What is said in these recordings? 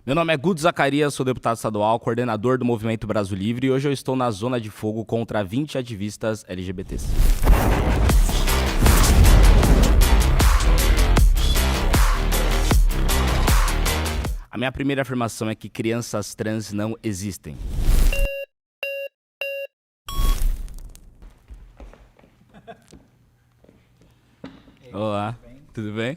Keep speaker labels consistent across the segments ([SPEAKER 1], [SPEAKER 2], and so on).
[SPEAKER 1] Meu nome é Guto Zacarias, sou deputado estadual, coordenador do Movimento Brasil Livre e hoje eu estou na zona de fogo contra 20 ativistas LGBTs. A minha primeira afirmação é que crianças trans não existem. Olá, tudo bem?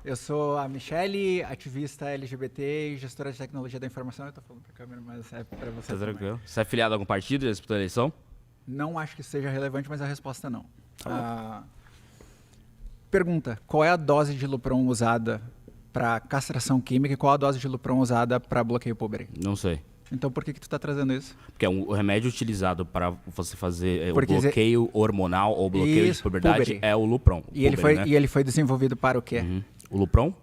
[SPEAKER 2] Eu sou a Michele, ativista LGBT e gestora de tecnologia da informação. Eu tô falando pra câmera, mas é pra você.
[SPEAKER 1] Tá tranquilo? Você é afiliado a algum partido? Já disputou a eleição?
[SPEAKER 2] Não acho que seja relevante, mas a resposta não. Pergunta, qual é a dose de Lupron usada para castração química e qual a dose de Lupron usada para bloqueio puberty?
[SPEAKER 1] Não sei.
[SPEAKER 2] Então por que tu tá trazendo isso?
[SPEAKER 1] Porque é um remédio utilizado para você fazer
[SPEAKER 2] Porque
[SPEAKER 1] o bloqueio hormonal ou bloqueio de puberdade
[SPEAKER 2] puberty.
[SPEAKER 1] é o Lupron.
[SPEAKER 2] E ele foi desenvolvido para o quê?
[SPEAKER 1] O Lupron?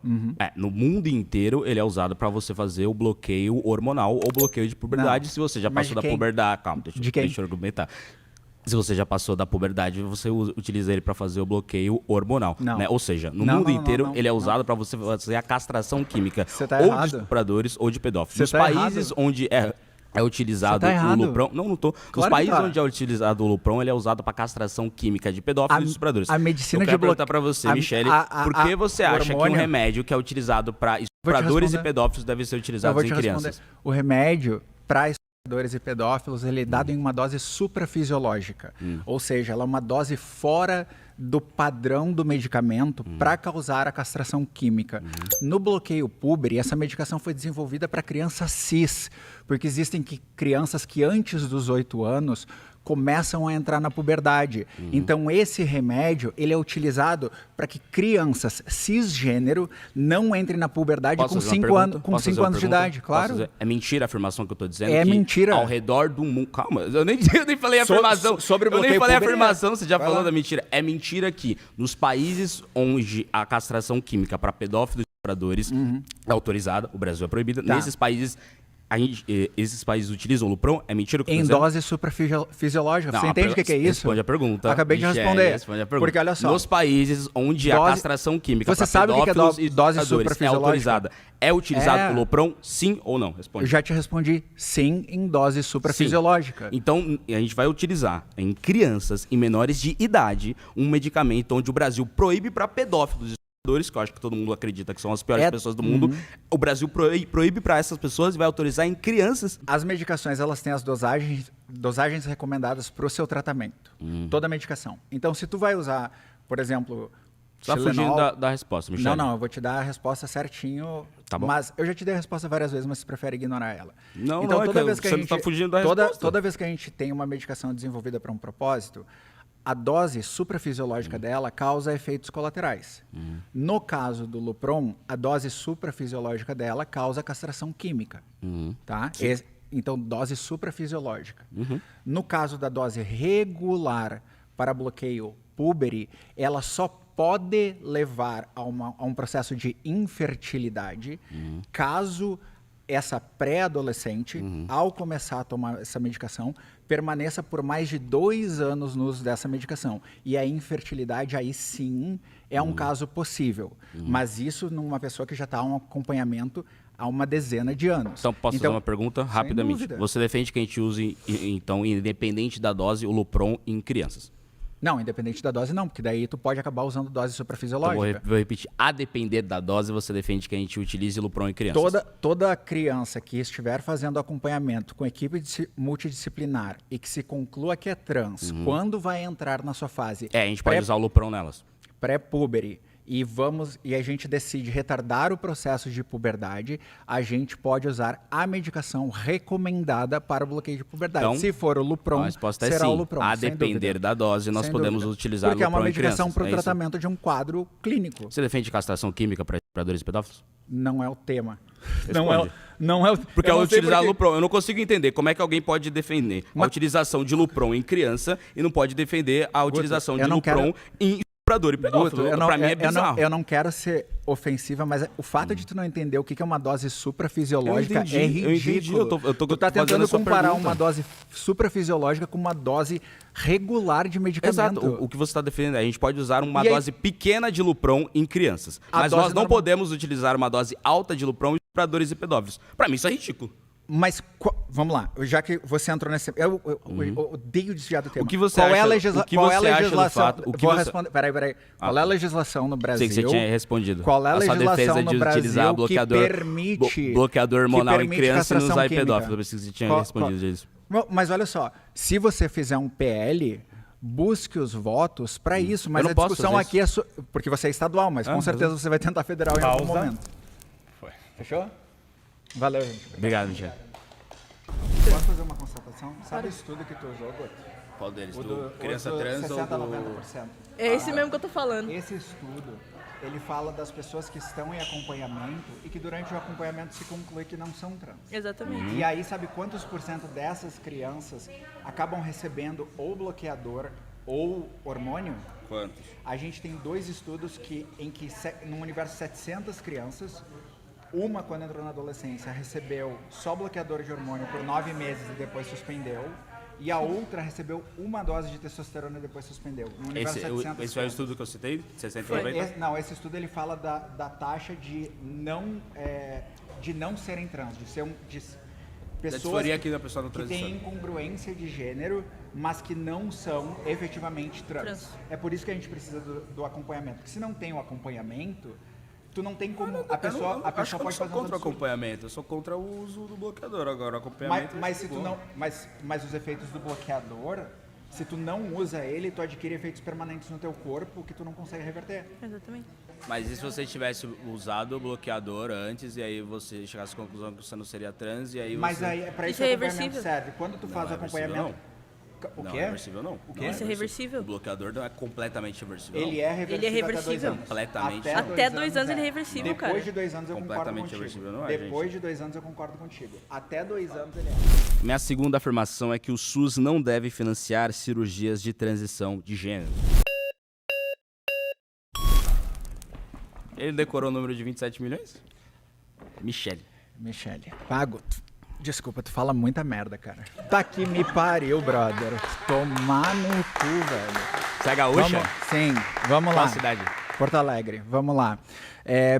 [SPEAKER 1] No mundo inteiro ele é usado para você fazer o bloqueio hormonal ou bloqueio de puberdade.
[SPEAKER 2] Não.
[SPEAKER 1] Se você já
[SPEAKER 2] Mas
[SPEAKER 1] passou
[SPEAKER 2] de
[SPEAKER 1] da
[SPEAKER 2] quem?
[SPEAKER 1] puberdade, calma,
[SPEAKER 2] De quem?
[SPEAKER 1] deixa eu argumentar. Se você já passou da puberdade, você utiliza ele para fazer o bloqueio hormonal.
[SPEAKER 2] Não.
[SPEAKER 1] Né? Ou seja, no
[SPEAKER 2] Não,
[SPEAKER 1] mundo
[SPEAKER 2] não,
[SPEAKER 1] inteiro
[SPEAKER 2] não,
[SPEAKER 1] ele é
[SPEAKER 2] não.
[SPEAKER 1] usado para você fazer a castração química.
[SPEAKER 2] Você tá
[SPEAKER 1] ou
[SPEAKER 2] errado.
[SPEAKER 1] de estupradores ou de pedófilos.
[SPEAKER 2] Você
[SPEAKER 1] Nos
[SPEAKER 2] tá
[SPEAKER 1] países
[SPEAKER 2] errado.
[SPEAKER 1] onde é utilizado
[SPEAKER 2] Você tá
[SPEAKER 1] o
[SPEAKER 2] errado.
[SPEAKER 1] Lupron. Não tô. Nos
[SPEAKER 2] Claro que
[SPEAKER 1] países
[SPEAKER 2] tá.
[SPEAKER 1] onde é utilizado o Lupron, ele é usado para castração química de pedófilos e estupradores.
[SPEAKER 2] A medicina
[SPEAKER 1] eu quero
[SPEAKER 2] de
[SPEAKER 1] perguntar para você, Michele, por que você acha que um
[SPEAKER 2] hormônio-
[SPEAKER 1] remédio que é utilizado para estupradores e
[SPEAKER 2] responder.
[SPEAKER 1] pedófilos deve ser
[SPEAKER 2] Eu
[SPEAKER 1] utilizado
[SPEAKER 2] vou
[SPEAKER 1] em
[SPEAKER 2] te
[SPEAKER 1] crianças?
[SPEAKER 2] responder. O remédio para estupradores e pedófilos ele é dado em uma dose suprafisiológica. Ou seja, ela é uma dose fora do padrão do medicamento para causar a castração química. No bloqueio puberty, essa medicação foi desenvolvida para crianças cis, porque existem crianças que antes dos 8 anos começam a entrar na puberdade. Então esse remédio ele é utilizado para que crianças cisgênero não entrem na puberdade
[SPEAKER 1] Posso
[SPEAKER 2] com
[SPEAKER 1] fazer uma
[SPEAKER 2] 5
[SPEAKER 1] pergunta?
[SPEAKER 2] anos, com
[SPEAKER 1] Posso fazer
[SPEAKER 2] 5
[SPEAKER 1] uma
[SPEAKER 2] anos de
[SPEAKER 1] pergunta?
[SPEAKER 2] idade,
[SPEAKER 1] Posso
[SPEAKER 2] claro.
[SPEAKER 1] fazer? É mentira a afirmação que eu tô dizendo?
[SPEAKER 2] É
[SPEAKER 1] que
[SPEAKER 2] mentira.
[SPEAKER 1] Ao redor do mundo... Calma, eu nem falei a afirmação.
[SPEAKER 2] sobre o
[SPEAKER 1] eu nem
[SPEAKER 2] bloqueio
[SPEAKER 1] falei a
[SPEAKER 2] puberty,
[SPEAKER 1] afirmação, você já
[SPEAKER 2] vai
[SPEAKER 1] falou
[SPEAKER 2] lá.
[SPEAKER 1] da mentira. É mentira que nos países onde a castração química para pedófilos e estupradores é autorizada, o Brasil é proibida,
[SPEAKER 2] Tá.
[SPEAKER 1] nesses países... esses países utilizam o Lupron? É mentira o que eu tô
[SPEAKER 2] Em
[SPEAKER 1] dizendo?
[SPEAKER 2] dose suprafisiológica.
[SPEAKER 1] Não,
[SPEAKER 2] Você entende o que é isso?
[SPEAKER 1] Responde a pergunta.
[SPEAKER 2] Acabei de
[SPEAKER 1] Michele,
[SPEAKER 2] responder.
[SPEAKER 1] Responde a pergunta.
[SPEAKER 2] Porque olha só.
[SPEAKER 1] Nos países onde a
[SPEAKER 2] Dose-
[SPEAKER 1] castração química
[SPEAKER 2] Você
[SPEAKER 1] para
[SPEAKER 2] sabe o que é
[SPEAKER 1] pedófilos e
[SPEAKER 2] dose
[SPEAKER 1] estupradores é
[SPEAKER 2] suprafisiológica?
[SPEAKER 1] autorizada, é utilizado
[SPEAKER 2] É.
[SPEAKER 1] o Lupron, sim ou não? Responde.
[SPEAKER 2] Eu já te respondi sim em dose suprafisiológica.
[SPEAKER 1] Então, a gente vai utilizar em crianças e menores de idade um medicamento onde o Brasil proíbe para pedófilos e estupradores, que eu acho que todo mundo acredita que são as piores pessoas do mundo. O Brasil proíbe para essas pessoas e vai autorizar em crianças.
[SPEAKER 2] As medicações, elas têm as dosagens recomendadas para o seu tratamento. Toda medicação. Então, se tu vai usar, por exemplo,
[SPEAKER 1] Você tá fugindo
[SPEAKER 2] Tilenol-
[SPEAKER 1] da resposta, Michele.
[SPEAKER 2] Não, eu vou te dar a resposta certinho.
[SPEAKER 1] Tá bom.
[SPEAKER 2] Mas eu já te dei a resposta várias vezes, mas você prefere ignorar ela.
[SPEAKER 1] Não,
[SPEAKER 2] então,
[SPEAKER 1] não, é
[SPEAKER 2] toda
[SPEAKER 1] que
[SPEAKER 2] vez que
[SPEAKER 1] você
[SPEAKER 2] a
[SPEAKER 1] não
[SPEAKER 2] gente,
[SPEAKER 1] tá fugindo da
[SPEAKER 2] toda,
[SPEAKER 1] resposta.
[SPEAKER 2] toda vez que a gente tem uma medicação desenvolvida para um propósito, a dose suprafisiológica dela causa efeitos colaterais. No caso do Lupron, a dose suprafisiológica dela causa castração química. Tá? Então, dose suprafisiológica. No caso da dose regular para bloqueio puberty, ela só pode levar a um processo de infertilidade caso essa pré-adolescente, ao começar a tomar essa medicação, permaneça por mais de 2 anos no uso dessa medicação. E a infertilidade, aí sim, é um caso possível. Mas isso numa pessoa que já está um acompanhamento há uma dezena de anos.
[SPEAKER 1] Então, posso fazer uma pergunta rapidamente?
[SPEAKER 2] dúvida.
[SPEAKER 1] Você defende que a gente use, então, independente da dose, o Lupron em crianças?
[SPEAKER 2] Não, independente da dose não, porque daí tu pode acabar usando dose
[SPEAKER 1] Então,
[SPEAKER 2] suprafisiológica.
[SPEAKER 1] vou repetir. A depender da dose, você defende que a gente utilize Lupron em crianças?
[SPEAKER 2] Toda criança que estiver fazendo acompanhamento com equipe multidisciplinar e que se conclua que é trans, quando vai entrar na sua fase
[SPEAKER 1] A gente pode usar o Lupron nelas.
[SPEAKER 2] pré-puberty e a gente decide retardar o processo de puberdade, a gente pode usar a medicação recomendada para o bloqueio de puberdade.
[SPEAKER 1] Então,
[SPEAKER 2] Se for o Lupron,
[SPEAKER 1] a resposta é
[SPEAKER 2] será
[SPEAKER 1] sim.
[SPEAKER 2] o Lupron.
[SPEAKER 1] A
[SPEAKER 2] sem
[SPEAKER 1] depender
[SPEAKER 2] dúvida.
[SPEAKER 1] da dose, nós
[SPEAKER 2] Sem
[SPEAKER 1] podemos
[SPEAKER 2] dúvida.
[SPEAKER 1] utilizar
[SPEAKER 2] Porque é
[SPEAKER 1] Lupron
[SPEAKER 2] uma
[SPEAKER 1] em crianças.
[SPEAKER 2] medicação para o
[SPEAKER 1] é isso?
[SPEAKER 2] tratamento de um quadro clínico.
[SPEAKER 1] Você defende castração química para estupradores e pedófilos?
[SPEAKER 2] Não é o tema.
[SPEAKER 1] Responde.
[SPEAKER 2] Não é o
[SPEAKER 1] Porque
[SPEAKER 2] eu
[SPEAKER 1] ao
[SPEAKER 2] não sei
[SPEAKER 1] utilizar
[SPEAKER 2] por quê.
[SPEAKER 1] Lupron, eu não consigo entender como é que alguém pode defender a utilização de Lupron em criança e não pode defender a utilização de
[SPEAKER 2] eu não
[SPEAKER 1] Lupron em estuprador e pedófilo.
[SPEAKER 2] Guto,
[SPEAKER 1] Pra mim é bizarro.
[SPEAKER 2] eu não quero ser ofensiva, mas o fato de tu não entender o que é uma dose suprafisiológica
[SPEAKER 1] Eu entendi,
[SPEAKER 2] é
[SPEAKER 1] eu
[SPEAKER 2] ridículo.
[SPEAKER 1] entendi, eu tô
[SPEAKER 2] tu tá
[SPEAKER 1] fazendo
[SPEAKER 2] tentando
[SPEAKER 1] a sua
[SPEAKER 2] comparar
[SPEAKER 1] pergunta.
[SPEAKER 2] uma dose suprafisiológica com uma dose regular de medicamento.
[SPEAKER 1] Exato. O que você está defendendo é a gente pode usar uma
[SPEAKER 2] E aí-
[SPEAKER 1] dose pequena de Lupron em crianças.
[SPEAKER 2] A
[SPEAKER 1] Mas
[SPEAKER 2] dose
[SPEAKER 1] nós não
[SPEAKER 2] normal-
[SPEAKER 1] podemos utilizar uma dose alta de Lupron em estupradores e pedófilos. Pra mim isso é ridículo.
[SPEAKER 2] Mas, vamos lá, já que você entrou nesse... Eu odeio desviar do tema.
[SPEAKER 1] O que você
[SPEAKER 2] qual
[SPEAKER 1] acha,
[SPEAKER 2] é a
[SPEAKER 1] legislação?
[SPEAKER 2] Responder... Peraí. Qual é a legislação no Brasil...
[SPEAKER 1] Sei que você tinha respondido.
[SPEAKER 2] Qual é a legislação no Brasil
[SPEAKER 1] utilizar bloqueador,
[SPEAKER 2] que permite...
[SPEAKER 1] bloqueador hormonal em criança e não usar
[SPEAKER 2] química.
[SPEAKER 1] pedófilo. Eu sei que você tinha respondido isso.
[SPEAKER 2] Mas olha só, se você fizer um PL... Busque os votos para isso, mas a discussão aqui é... Porque você é estadual, mas com certeza você vai tentar federal em algum momento.
[SPEAKER 3] Foi.
[SPEAKER 2] Fechou? Valeu, gente.
[SPEAKER 1] Obrigado, Michel.
[SPEAKER 2] Posso fazer uma constatação? Sabe o estudo que tu usou, Guto?
[SPEAKER 1] Qual deles?
[SPEAKER 2] Do
[SPEAKER 1] criança trans
[SPEAKER 2] 60 a
[SPEAKER 1] ou do...
[SPEAKER 2] 90%.
[SPEAKER 4] É esse mesmo que eu tô falando.
[SPEAKER 2] Esse estudo, ele fala das pessoas que estão em acompanhamento e que durante o acompanhamento se conclui que não são trans.
[SPEAKER 4] Exatamente.
[SPEAKER 2] E aí, sabe quantos por cento dessas crianças acabam recebendo ou bloqueador ou hormônio?
[SPEAKER 1] Quantos?
[SPEAKER 2] A gente tem 2 estudos em que num universo de 700 crianças, uma, quando entrou na adolescência, recebeu só bloqueador de hormônio por 9 meses e depois suspendeu. E a outra recebeu uma dose de testosterona e depois suspendeu. No universo de 700
[SPEAKER 1] esse foi o estudo que eu citei? 60 e 90?
[SPEAKER 2] Não, esse estudo ele fala da taxa de não serem trans, de ser pessoas
[SPEAKER 1] aqui da pessoa
[SPEAKER 2] que têm incongruência de gênero, mas que não são efetivamente trans. É por isso que a gente precisa do acompanhamento. Porque se não tem o acompanhamento, tu não tem como... A pessoa pode fazer
[SPEAKER 1] Eu sou contra o acompanhamento, eu sou contra o uso do bloqueador. Agora, o acompanhamento...
[SPEAKER 2] Mas os efeitos do bloqueador, se tu não usa ele, tu adquire efeitos permanentes no teu corpo que tu não consegue reverter.
[SPEAKER 4] Exatamente.
[SPEAKER 1] Mas e se você tivesse usado o bloqueador antes e aí você chegasse à conclusão que você não seria trans e aí
[SPEAKER 2] Mas
[SPEAKER 1] você...
[SPEAKER 2] aí, pra isso
[SPEAKER 4] Isso é
[SPEAKER 2] o acompanhamento
[SPEAKER 4] reversível?
[SPEAKER 2] serve. Quando tu faz o acompanhamento... O
[SPEAKER 1] Não
[SPEAKER 2] quê?
[SPEAKER 1] é reversível, não.
[SPEAKER 2] O quê?
[SPEAKER 4] Isso é reversível?
[SPEAKER 1] O bloqueador não é completamente reversível.
[SPEAKER 2] Ele é reversível,
[SPEAKER 4] Ele é reversível.
[SPEAKER 2] até 2 anos.
[SPEAKER 1] Completamente.
[SPEAKER 4] Até 2 anos ele é reversível, cara.
[SPEAKER 2] Depois de 2 anos eu concordo
[SPEAKER 1] Completamente
[SPEAKER 2] contigo.
[SPEAKER 1] reversível, não é,
[SPEAKER 2] Depois
[SPEAKER 1] gente?
[SPEAKER 2] de 2 anos eu concordo contigo. Até 2 anos ele é.
[SPEAKER 1] Minha segunda afirmação é que o SUS não deve financiar cirurgias de transição de gênero. Ele decorou o número de 27 milhões? Michele.
[SPEAKER 2] Pago. Desculpa, tu fala muita merda, cara. Tá que me pariu, brother. Tomar no cu, velho.
[SPEAKER 1] Você é gaúcha?
[SPEAKER 2] Sim, vamos
[SPEAKER 1] Qual
[SPEAKER 2] lá.
[SPEAKER 1] cidade?
[SPEAKER 2] Porto Alegre, vamos lá.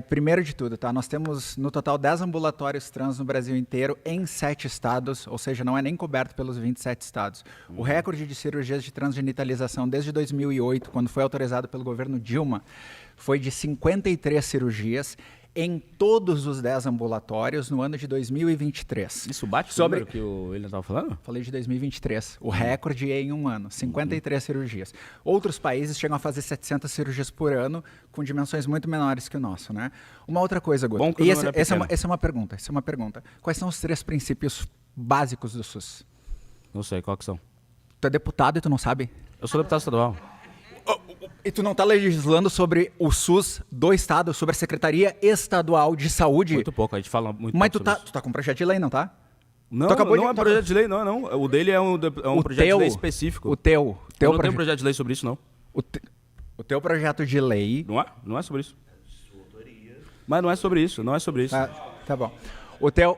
[SPEAKER 2] Primeiro de tudo, tá? Nós temos no total 10 ambulatórios trans no Brasil inteiro em 7 estados, ou seja, não é nem coberto pelos 27 estados. O recorde de cirurgias de transgenitalização desde 2008, quando foi autorizado pelo governo Dilma, foi de 53 cirurgias em todos os 10 ambulatórios no ano de 2023.
[SPEAKER 1] Isso bate com o número que o William estava falando?
[SPEAKER 2] Falei de 2023. O recorde é em um ano, 53 cirurgias. Outros países chegam a fazer 700 cirurgias por ano, com dimensões muito menores que o nosso, né? Uma outra coisa, Guto.
[SPEAKER 1] Bom que o número é pequeno.
[SPEAKER 2] Essa é uma pergunta. Quais são os 3 princípios básicos do SUS?
[SPEAKER 1] Não sei, qual que são?
[SPEAKER 2] Tu é deputado e tu não sabe?
[SPEAKER 1] Eu sou deputado estadual.
[SPEAKER 2] E tu não tá legislando sobre o SUS do Estado, sobre a Secretaria Estadual de Saúde?
[SPEAKER 1] Muito pouco, a gente fala muito
[SPEAKER 2] Mas
[SPEAKER 1] pouco
[SPEAKER 2] tu tá com projeto de lei, não tá?
[SPEAKER 1] Não, não é projeto de lei, não. O dele é um projeto de lei específico.
[SPEAKER 2] O teu
[SPEAKER 1] Eu não tenho projeto de lei sobre isso, não.
[SPEAKER 2] O teu projeto de lei...
[SPEAKER 1] Não é sobre isso. Mas não é sobre isso,
[SPEAKER 2] Tá bom. O teu...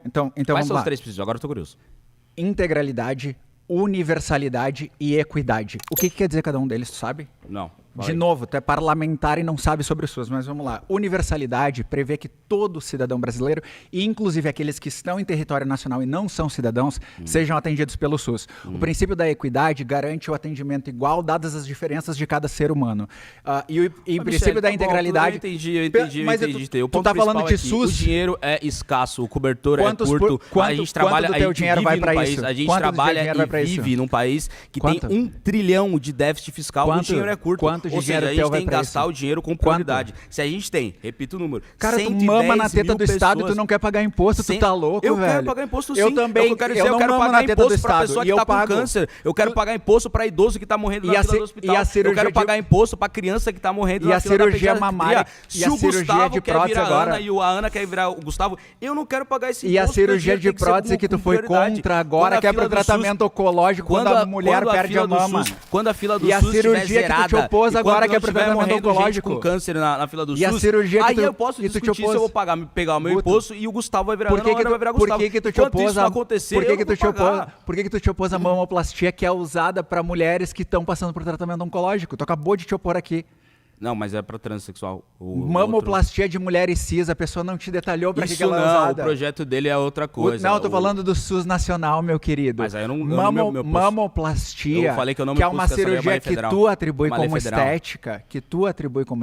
[SPEAKER 2] Então
[SPEAKER 1] Quais
[SPEAKER 2] vamos
[SPEAKER 1] são
[SPEAKER 2] lá.
[SPEAKER 1] os 3 princípios? Agora eu tô curioso.
[SPEAKER 2] Integralidade, universalidade e equidade. O que quer dizer cada um deles, tu sabe?
[SPEAKER 1] Não.
[SPEAKER 2] De novo, tu é parlamentar e não sabe sobre o SUS, mas vamos lá. Universalidade prevê que todo cidadão brasileiro, e inclusive aqueles que estão em território nacional e não são cidadãos, sejam atendidos pelo SUS. O princípio da equidade garante o atendimento igual, dadas as diferenças de cada ser humano. E o princípio da integralidade...
[SPEAKER 1] Eu entendi.
[SPEAKER 2] Tu tá falando de SUS...
[SPEAKER 1] O dinheiro é escasso, o cobertor é curto. A gente trabalha,
[SPEAKER 2] quanto do teu dinheiro vai pra isso?
[SPEAKER 1] A gente trabalha e vive num país que tem 1 trilhão de déficit fiscal. O dinheiro é curto. Ou seja, a gente tem que gastar o dinheiro com prioridade. Se a gente tem, repito o número,
[SPEAKER 2] cara, tu mama na teta do Estado e tu não quer pagar imposto, tu tá louco, velho.
[SPEAKER 1] Eu quero pagar imposto sim.
[SPEAKER 2] Eu também.
[SPEAKER 1] Eu quero pagar imposto pra pessoa que tá com câncer. Eu quero pagar imposto pra idoso que tá morrendo na fila do hospital. Eu quero pagar imposto pra criança que tá morrendo na fila da pediatria.
[SPEAKER 2] E a cirurgia mamária.
[SPEAKER 1] Se o Gustavo quer virar a Ana e a Ana quer virar o Gustavo, eu não quero pagar esse imposto.
[SPEAKER 2] E a cirurgia de prótese que tu foi contra agora, que é pro tratamento oncológico, quando a mulher perde a mama.
[SPEAKER 1] Quando a fila do
[SPEAKER 2] SUS estiver zerada. E a cirurgia que tu te opôs agora, que é pro tratamento oncológico.
[SPEAKER 1] Com câncer na fila do
[SPEAKER 2] e
[SPEAKER 1] SUS,
[SPEAKER 2] a cirurgia
[SPEAKER 1] aí eu posso discutir se eu vou pegar o meu imposto e o Gustavo vai virar Ana, a Ana vai virar Gustavo.
[SPEAKER 2] Por que tu te opôs por que tu te opôs a mamoplastia, que é usada para mulheres que estão passando por tratamento oncológico? Tu acabou de te opor aqui.
[SPEAKER 1] Não, mas é pra transexual.
[SPEAKER 2] Mamoplastia de mulheres cis, a pessoa não te detalhou pra que ela é usada.
[SPEAKER 1] O projeto dele é outra coisa.
[SPEAKER 2] Não, eu tô falando do SUS nacional, meu querido.
[SPEAKER 1] Mas aí eu não...
[SPEAKER 2] Mamoplastia,
[SPEAKER 1] eu falei que eu não me
[SPEAKER 2] é uma cirurgia que tu atribui como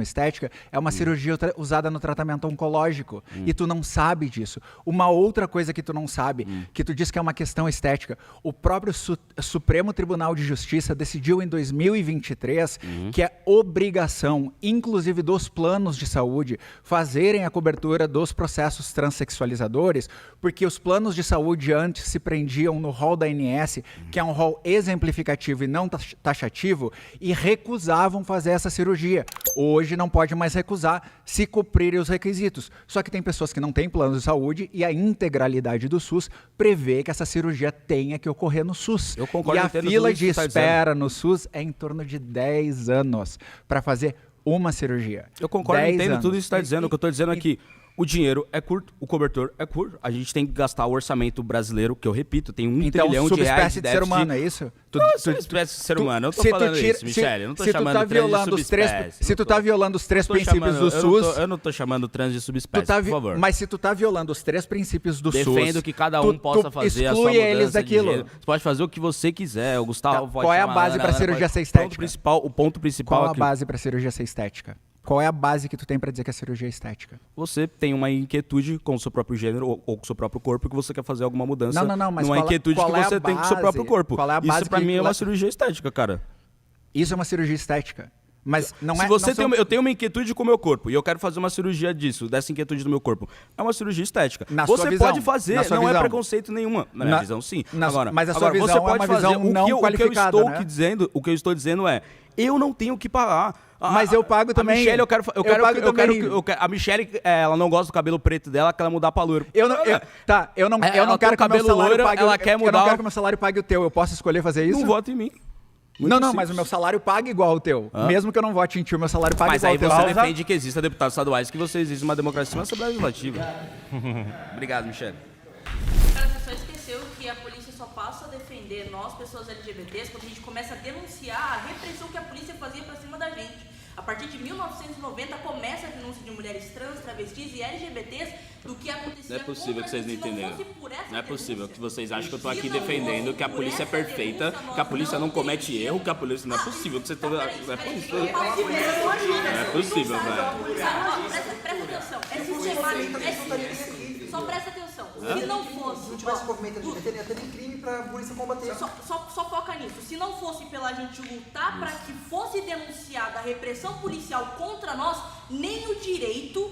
[SPEAKER 2] estética, é uma cirurgia usada no tratamento oncológico. E tu não sabe disso. Uma outra coisa que tu não sabe, que tu diz que é uma questão estética, o próprio Supremo Tribunal de Justiça decidiu em 2023 que é obrigação, inclusive dos planos de saúde, fazerem a cobertura dos processos transexualizadores, porque os planos de saúde antes se prendiam no rol da ANS, que é um rol exemplificativo e não taxativo, e recusavam fazer essa cirurgia. Hoje não pode mais recusar se cumprirem os requisitos. Só que tem pessoas que não têm planos de saúde e a integralidade do SUS prevê que essa cirurgia tenha que ocorrer no SUS.
[SPEAKER 1] Eu concordo,
[SPEAKER 2] e a fila de espera no SUS é em torno de 10 anos para fazer uma cirurgia.
[SPEAKER 1] Eu concordo, entendo tudo isso que você está dizendo. O que eu estou dizendo é que o dinheiro é curto, o cobertor é curto. A gente tem que gastar o orçamento brasileiro, que eu repito, tem 1 trilhão de reais de déficit.
[SPEAKER 2] De ser humano, é isso?
[SPEAKER 1] Subespécie de ser humano. Eu tô falando isso, Michele. Eu não tô chamando trans de subespécie.
[SPEAKER 2] Se tu tá violando os 3 princípios do SUS...
[SPEAKER 1] Eu não tô chamando trans de subespécie, por favor.
[SPEAKER 2] Mas se tu tá violando os 3 princípios do SUS...
[SPEAKER 1] Defendo que cada um possa fazer a sua mudança
[SPEAKER 2] eles daquilo.
[SPEAKER 1] de gênero. Você pode fazer o que você quiser. O Gustavo pode
[SPEAKER 2] Qual é a base pra cirurgia ser estética?
[SPEAKER 1] O ponto principal
[SPEAKER 2] Qual a base pra cirurgia ser estética? Qual é a base que tu tem pra dizer que a cirurgia é estética?
[SPEAKER 1] Você tem uma inquietude com o seu próprio gênero ou com o seu próprio corpo que você quer fazer alguma mudança.
[SPEAKER 2] Não, mas
[SPEAKER 1] numa inquietude que você tem com o seu próprio corpo.
[SPEAKER 2] Qual é a base?
[SPEAKER 1] Isso pra mim é uma cirurgia estética, cara.
[SPEAKER 2] Isso é uma cirurgia estética. Mas não
[SPEAKER 1] Se
[SPEAKER 2] é...
[SPEAKER 1] você tem eu tenho uma inquietude com o meu corpo e eu quero fazer uma cirurgia dessa inquietude do meu corpo, é uma cirurgia estética. Você pode fazer, não é preconceito nenhuma. Na minha visão, sim.
[SPEAKER 2] Mas a sua visão você pode fazer não qualificada,
[SPEAKER 1] o que eu estou dizendo é, eu não tenho que pagar.
[SPEAKER 2] Mas eu pago também.
[SPEAKER 1] A Michelle, a Michelle, ela não gosta do cabelo preto dela, quer ela mudar pra loiro.
[SPEAKER 2] Eu não quero que o meu salário pague. Eu não quero que o meu salário pague o teu. Eu posso escolher fazer isso?
[SPEAKER 1] Não vota em mim.
[SPEAKER 2] Não, mas o meu salário paga igual o teu. Mesmo que eu não vote em ti, o meu salário paga igual o teu.
[SPEAKER 1] Mas aí você defende que exista deputados estaduais, que você existe uma democracia na Assembleia Legislativa. Obrigado, Michelle.
[SPEAKER 4] Cara, você só esqueceu que a polícia só passa a defender nós, pessoas LGBTs, quando a gente começa a denunciar a repressão que a polícia fazia pra cima da gente. A partir de 1990 começa a denúncia de mulheres trans, travestis e LGBTs do que acontecia.
[SPEAKER 1] Não é possível que vocês não entenderam. Não é possível que vocês acham que eu tô aqui defendendo que a polícia é perfeita, que a polícia não comete erro, que a polícia... Não é possível que você... Não é possível, velho.
[SPEAKER 4] Presta atenção. É sistemático. É simples. Só presta atenção. Se não fosse...
[SPEAKER 3] Se não tivesse movimento LGBT, não ia ter nem crime pra polícia combater.
[SPEAKER 4] Só foca nisso. Se não fosse pela gente lutar para que fosse denunciada a repressão policial contra nós, nem o direito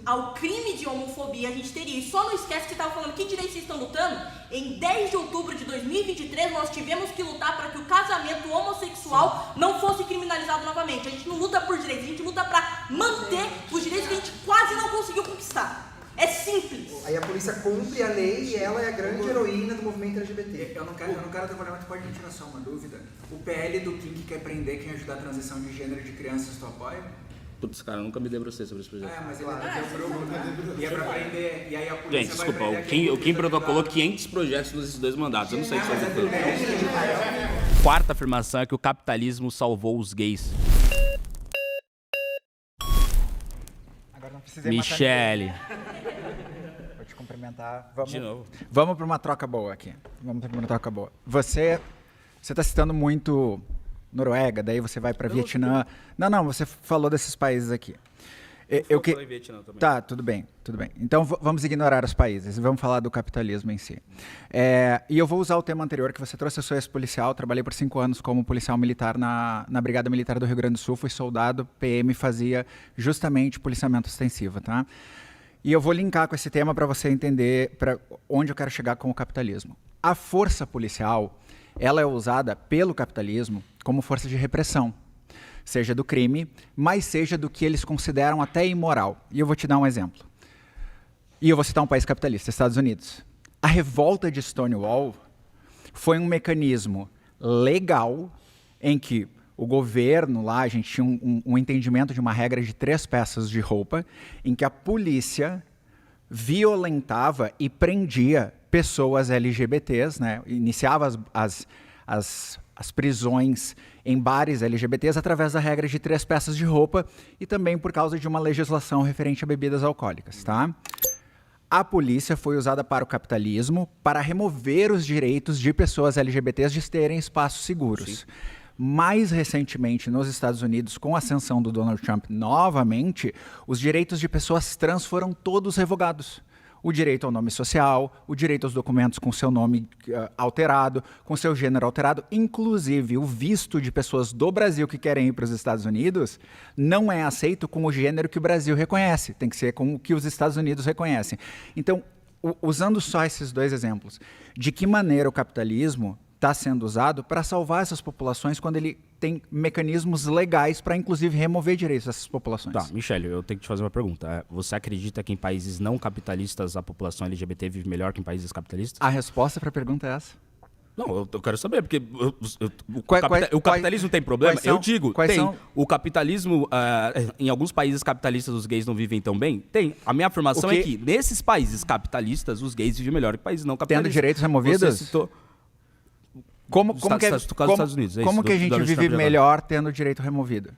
[SPEAKER 4] ao crime de homofobia a gente teria. E só não esquece que estava falando que direito vocês estão lutando. Em 10 de outubro de 2023, nós tivemos que lutar para que o casamento homossexual não fosse criminalizado novamente. A gente não luta por direitos, a gente luta para manter os direitos que a gente quase não conseguiu conquistar. É simples.
[SPEAKER 3] Aí a polícia cumpre a lei e ela é a grande heroína do movimento LGBT.
[SPEAKER 5] Eu não quero trabalhar, mas pode me tirar só uma dúvida. O PL do Kim que quer prender quem ajudar a transição de gênero de crianças, tu apoia?
[SPEAKER 1] Putz, cara, eu nunca me debrucei sobre esse projeto.
[SPEAKER 5] Mas ele e é pra prender, e aí a polícia
[SPEAKER 1] Gente, desculpa, o Kim protocolou 500 projetos nesses 2 mandatos. Eu não sei o que fazer tudo. Quarta afirmação é que o capitalismo salvou os gays.
[SPEAKER 2] Agora não precisei
[SPEAKER 1] Michele.
[SPEAKER 2] Vou te cumprimentar.
[SPEAKER 1] De novo.
[SPEAKER 2] Vamos para uma troca boa aqui. Você está citando muito Noruega, daí você vai para Vietnã. Não, você falou desses países aqui.
[SPEAKER 1] Eu falei Vietnã também.
[SPEAKER 2] Tá, tudo bem. Então vamos ignorar os países e vamos falar do capitalismo em si. E eu vou usar o tema anterior que você trouxe. Eu sou ex-policial, trabalhei por 5 anos como policial militar na Brigada Militar do Rio Grande do Sul, fui soldado, PM, fazia justamente policiamento ostensivo, tá? E eu vou linkar com esse tema para você entender para onde eu quero chegar com o capitalismo. A força policial, ela é usada pelo capitalismo como força de repressão, seja do crime, mas seja do que eles consideram até imoral. E eu vou te dar um exemplo. E eu vou citar um país capitalista, Estados Unidos. A revolta de Stonewall foi um mecanismo legal em que o governo lá, a gente tinha um entendimento de uma regra de 3 peças de roupa, em que a polícia violentava e prendia pessoas LGBTs, né? Iniciava as as prisões em bares LGBTs através da regra de 3 peças de roupa e também por causa de uma legislação referente a bebidas alcoólicas, tá? A polícia foi usada para o capitalismo para remover os direitos de pessoas LGBTs de terem espaços seguros. Sim. Mais recentemente, nos Estados Unidos, com a ascensão do Donald Trump novamente, os direitos de pessoas trans foram todos revogados. O direito ao nome social, o direito aos documentos com seu nome alterado, com seu gênero alterado, inclusive o visto de pessoas do Brasil que querem ir para os Estados Unidos não é aceito com o gênero que o Brasil reconhece, tem que ser com o que os Estados Unidos reconhecem. Então, usando só esses 2 exemplos, de que maneira o capitalismo está sendo usado para salvar essas populações quando ele tem mecanismos legais para, inclusive, remover direitos dessas populações.
[SPEAKER 1] Tá, Michele, eu tenho que te fazer uma pergunta. Você acredita que em países não capitalistas a população LGBT vive melhor que em países capitalistas?
[SPEAKER 2] A resposta para a pergunta é essa.
[SPEAKER 1] Não, eu quero saber, porque o capitalismo tem problema? Eu digo, tem. O capitalismo, em alguns países capitalistas os gays não vivem tão bem? Tem. A minha afirmação é que nesses países capitalistas os gays vivem melhor que países não capitalistas.
[SPEAKER 2] Tendo direitos removidos? Você citou... Como que a gente vive melhor tendo o direito removido?